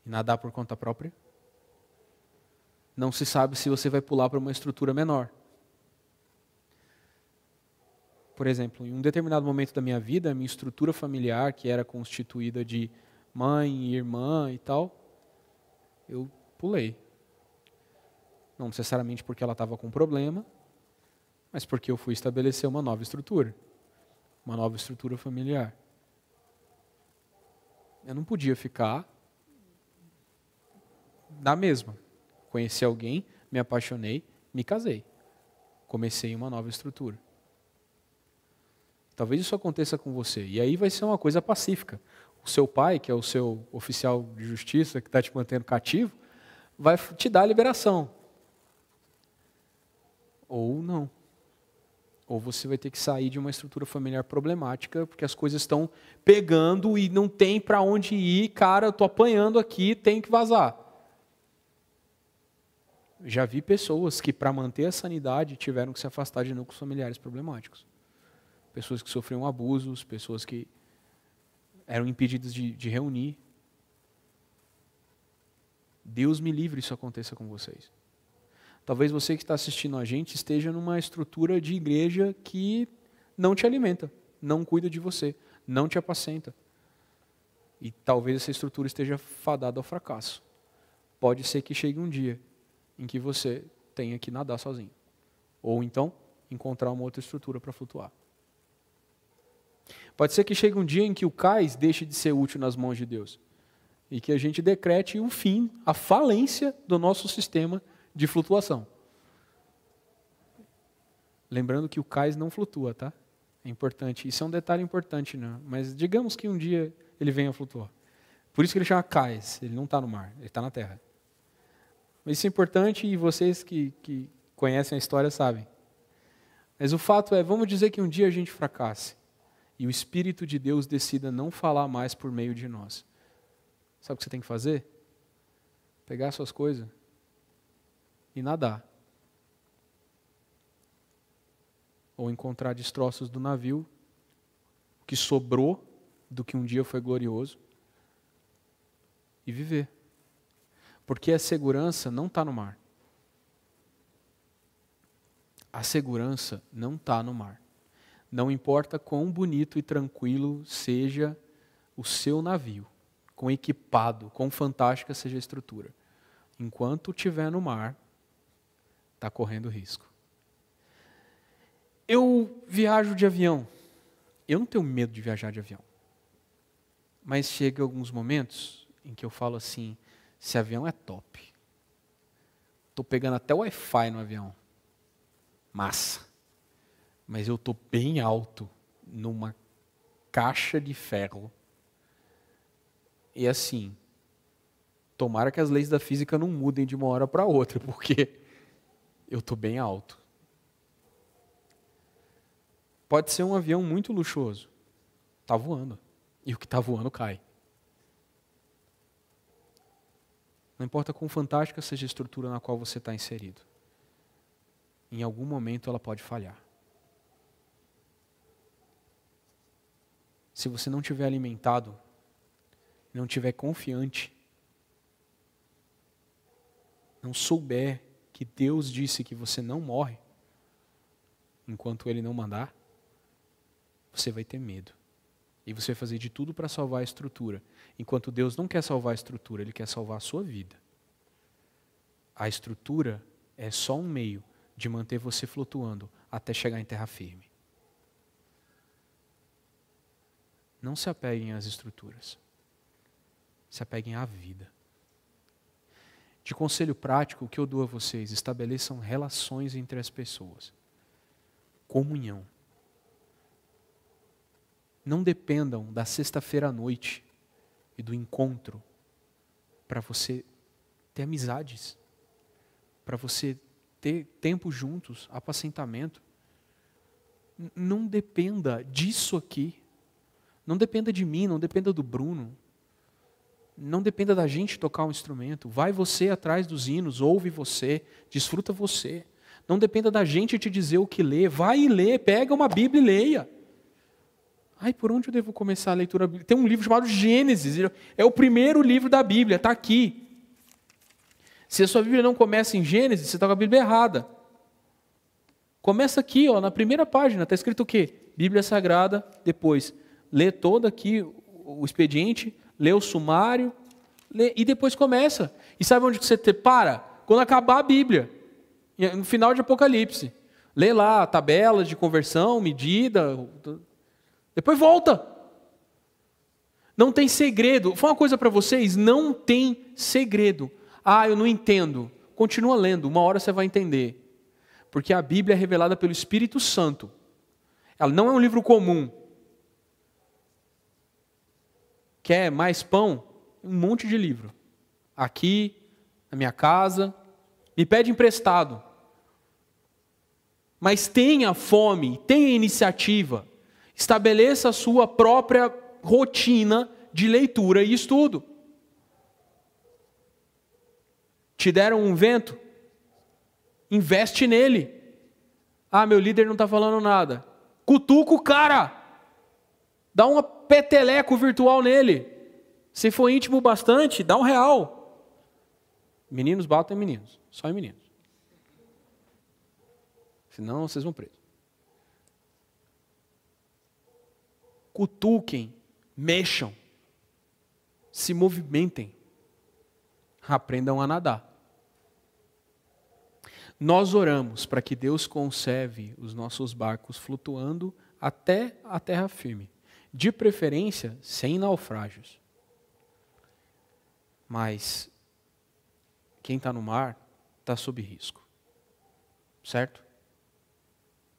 e nadar por conta própria. Não se sabe se você vai pular para uma estrutura menor. Por exemplo, em um determinado momento da minha vida, a minha estrutura familiar, que era constituída de mãe, irmã e tal, eu pulei. Não necessariamente porque ela estava com problema, mas porque eu fui estabelecer uma nova estrutura familiar. Eu não podia ficar da mesma. Conheci alguém, me apaixonei, me casei. Comecei uma nova estrutura. Talvez isso aconteça com você. E aí vai ser uma coisa pacífica. O seu pai, que é o seu oficial de justiça, que está te mantendo cativo, vai te dar a liberação. Ou não. Ou você vai ter que sair de uma estrutura familiar problemática, porque as coisas estão pegando e não tem para onde ir. Cara, eu estou apanhando aqui, tenho que vazar. Já vi pessoas que, para manter a sanidade, tiveram que se afastar de núcleos familiares problemáticos. Pessoas que sofriam abusos, pessoas que eram impedidas de reunir. Deus me livre isso aconteça com vocês. Talvez você que está assistindo a gente esteja numa estrutura de igreja que não te alimenta, não cuida de você, não te apacenta. E talvez essa estrutura esteja fadada ao fracasso. Pode ser que chegue um dia em que você tenha que nadar sozinho. Ou então, encontrar uma outra estrutura para flutuar. Pode ser que chegue um dia em que o cais deixe de ser útil nas mãos de Deus. E que a gente decrete o fim, a falência do nosso sistema de flutuação. Lembrando que o cais não flutua, tá? É importante. Isso é um detalhe importante, né? Mas digamos que um dia ele venha a flutuar. Por isso que ele chama cais. Ele não está no mar, ele está na terra. Mas isso é importante e vocês que conhecem a história sabem. Mas o fato é, vamos dizer que um dia a gente fracasse e o Espírito de Deus decida não falar mais por meio de nós. Sabe o que você tem que fazer? Pegar suas coisas e nadar. Ou encontrar destroços do navio, o que sobrou do que um dia foi glorioso, e viver. Porque a segurança não está no mar. A segurança não está no mar. Não importa quão bonito e tranquilo seja o seu navio, quão equipado, quão fantástica seja a estrutura. Enquanto estiver no mar, está correndo risco. Eu viajo de avião. Eu não tenho medo de viajar de avião. Mas chega alguns momentos em que eu falo assim, esse avião é top. Estou pegando até o Wi-Fi no avião. Massa. Mas eu estou bem alto, numa caixa de ferro. E assim, tomara que as leis da física não mudem de uma hora para outra, porque eu estou bem alto. Pode ser um avião muito luxuoso. Está voando. E o que está voando cai. Não importa quão fantástica seja a estrutura na qual você está inserido. Em algum momento ela pode falhar. Se você não estiver alimentado, não estiver confiante, não souber que Deus disse que você não morre, enquanto Ele não mandar, você vai ter medo. E você vai fazer de tudo para salvar a estrutura. Enquanto Deus não quer salvar a estrutura, Ele quer salvar a sua vida. A estrutura é só um meio de manter você flutuando até chegar em terra firme. Não se apeguem às estruturas. Se apeguem à vida. De conselho prático, o que eu dou a vocês? Estabeleçam relações entre as pessoas. Comunhão. Não dependam da sexta-feira à noite e do encontro para você ter amizades, para você ter tempo juntos, apacentamento. Não dependa disso aqui. Não dependa de mim, não dependa do Bruno. Não dependa da gente tocar um instrumento. Vai você atrás dos hinos, ouve você, desfruta você. Não dependa da gente te dizer o que ler. Vai e lê, pega uma Bíblia e leia. Ai, por onde eu devo começar a leitura bíblica? Tem um livro chamado Gênesis. É o primeiro livro da Bíblia, está aqui. Se a sua Bíblia não começa em Gênesis, você está com a Bíblia errada. Começa aqui, ó, na primeira página, está escrito o quê? Bíblia Sagrada, depois lê todo aqui o expediente, lê o sumário, lê, e depois começa. E sabe onde você para? Quando acabar a Bíblia, no final de Apocalipse. Lê lá a tabela de conversão, medida, depois volta. Não tem segredo. Vou falar uma coisa para vocês, não tem segredo. Ah, eu não entendo. Continua lendo, uma hora você vai entender. Porque a Bíblia é revelada pelo Espírito Santo. Ela não é um livro comum. Quer mais pão? Um monte de livro. Aqui, na minha casa. Me pede emprestado. Mas tenha fome, tenha iniciativa. Estabeleça a sua própria rotina de leitura e estudo. Te deram um vento? Investe nele. Ah, meu líder não está falando nada. Cutuca o cara. Dá uma peteleco virtual nele. Se for íntimo bastante, dá R$1. Meninos batem meninos. Só em meninos. Senão vocês vão presos. Cutuquem, mexam, se movimentem, aprendam a nadar. Nós oramos para que Deus conserve os nossos barcos flutuando até a terra firme, de preferência sem naufrágios. Mas quem está no mar está sob risco, certo?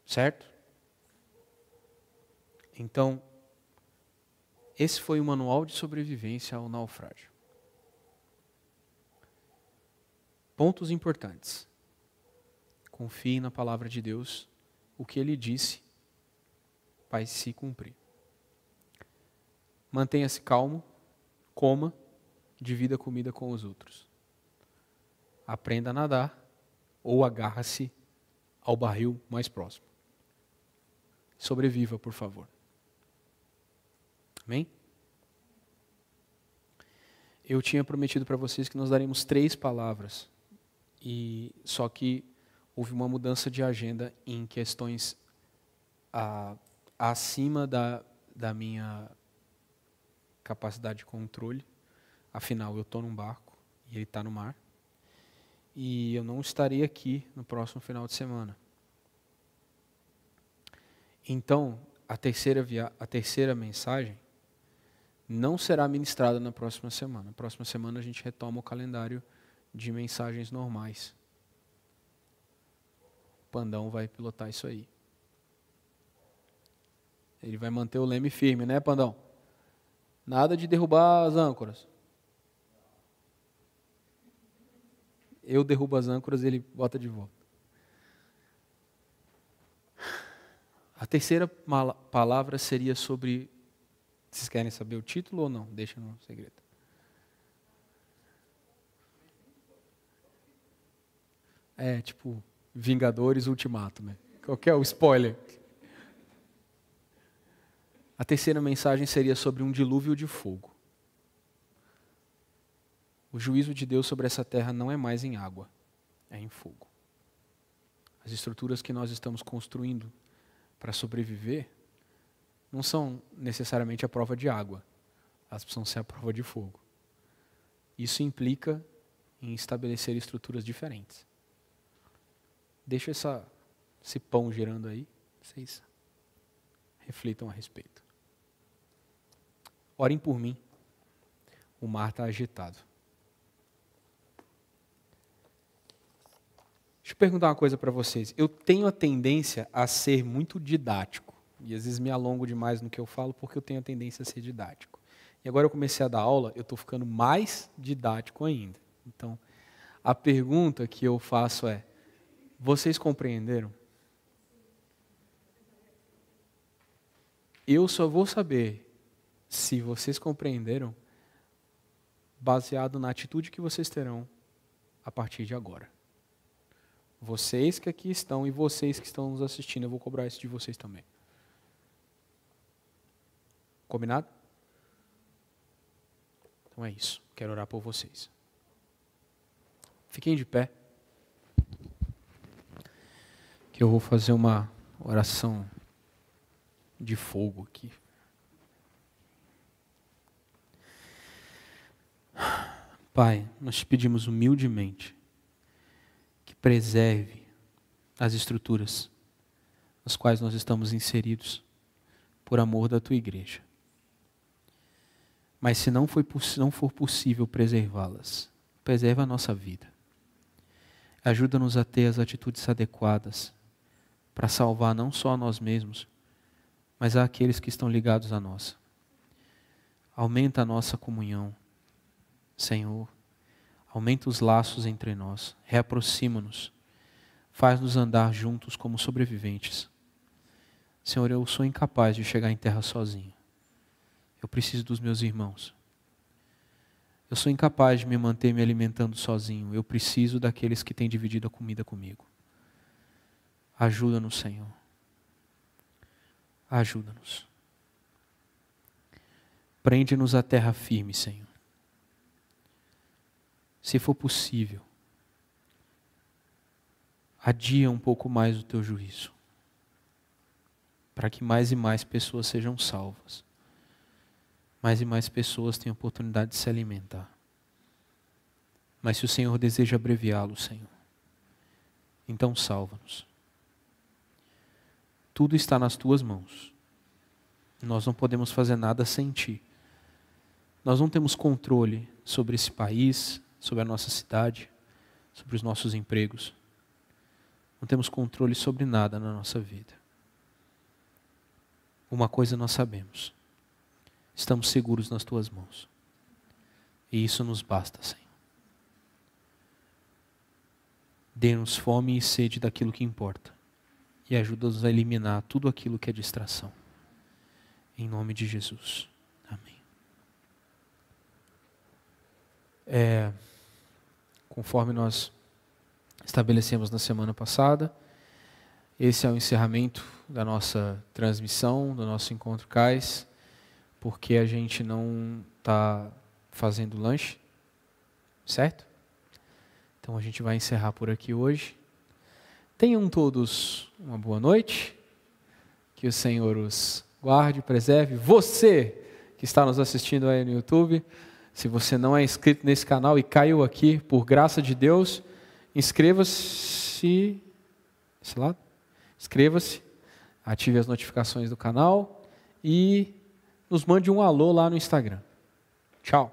Certo? Então, esse foi o manual de sobrevivência ao naufrágio. Pontos importantes. Confie na palavra de Deus. O que Ele disse vai se cumprir. Mantenha-se calmo, coma, divida a comida com os outros. Aprenda a nadar ou agarra-se ao barril mais próximo. Sobreviva, por favor. Amém? Eu tinha prometido para vocês que nós daremos 3 palavras. Só que houve uma mudança de agenda em questões acima da minha capacidade de controle. Afinal, eu estou num barco e ele está no mar. E eu não estarei aqui no próximo final de semana. Então, a terceira mensagem não será ministrada na próxima semana. Na próxima semana a gente retoma o calendário de mensagens normais. O Pandão vai pilotar isso aí. Ele vai manter o leme firme, né, Pandão? Nada de derrubar as âncoras. Eu derrubo as âncoras e ele bota de volta. A terceira palavra seria sobre... Vocês querem saber o título ou não? Deixa no segredo. É tipo Vingadores Ultimato, né? Qual que é o spoiler? A terceira mensagem seria sobre um dilúvio de fogo. O juízo de Deus sobre essa terra não é mais em água, é em fogo. As estruturas que nós estamos construindo para sobreviver não são necessariamente a prova de água, elas precisam ser a prova de fogo. Isso implica em estabelecer estruturas diferentes. Deixa esse pão girando aí, vocês reflitam a respeito. Orem por mim. O mar está agitado. Deixa eu perguntar uma coisa para vocês. Eu tenho a tendência a ser muito didático. E às vezes me alongo demais no que eu falo porque eu tenho a tendência a ser didático. E agora eu comecei a dar aula, eu estou ficando mais didático ainda. Então, a pergunta que eu faço é: vocês compreenderam? Eu só vou saber se vocês compreenderam baseado na atitude que vocês terão a partir de agora. Vocês que aqui estão e vocês que estão nos assistindo, eu vou cobrar isso de vocês também. Combinado? Então é isso. Quero orar por vocês. Fiquem de pé. Que eu vou fazer uma oração de fogo aqui. Pai, nós te pedimos humildemente que preserve as estruturas nas quais nós estamos inseridos por amor da tua igreja. Mas se não for possível preservá-las, preserva a nossa vida. Ajuda-nos a ter as atitudes adequadas para salvar não só a nós mesmos, mas àqueles que estão ligados a nós. Aumenta a nossa comunhão, Senhor. Aumenta os laços entre nós, reaproxima-nos, faz-nos andar juntos como sobreviventes. Senhor, eu sou incapaz de chegar em terra sozinho. Eu preciso dos meus irmãos. Eu sou incapaz de me manter me alimentando sozinho. Eu preciso daqueles que têm dividido a comida comigo. Ajuda-nos, Senhor. Ajuda-nos. Prende-nos à terra firme, Senhor. Se for possível, adia um pouco mais o teu juízo, para que mais e mais pessoas sejam salvas, mais e mais pessoas tenham oportunidade de se alimentar. Mas se o Senhor deseja abreviá-lo, Senhor, então salva-nos. Tudo está nas tuas mãos. Nós não podemos fazer nada sem ti. Nós não temos controle sobre esse país, sobre a nossa cidade, sobre os nossos empregos. Não temos controle sobre nada na nossa vida. Uma coisa nós sabemos: estamos seguros nas tuas mãos. E isso nos basta, Senhor. Dê-nos fome e sede daquilo que importa. E ajuda-nos a eliminar tudo aquilo que é distração. Em nome de Jesus. Amém. Conforme nós estabelecemos na semana passada, esse é o encerramento da nossa transmissão, do nosso Encontro CAIS, porque a gente não está fazendo lanche, certo? Então a gente vai encerrar por aqui hoje. Tenham todos uma boa noite, que o Senhor os guarde, preserve. Você que está nos assistindo aí no YouTube, se você não é inscrito nesse canal e caiu aqui, por graça de Deus, inscreva-se, ative as notificações do canal e nos mande um alô lá no Instagram. Tchau.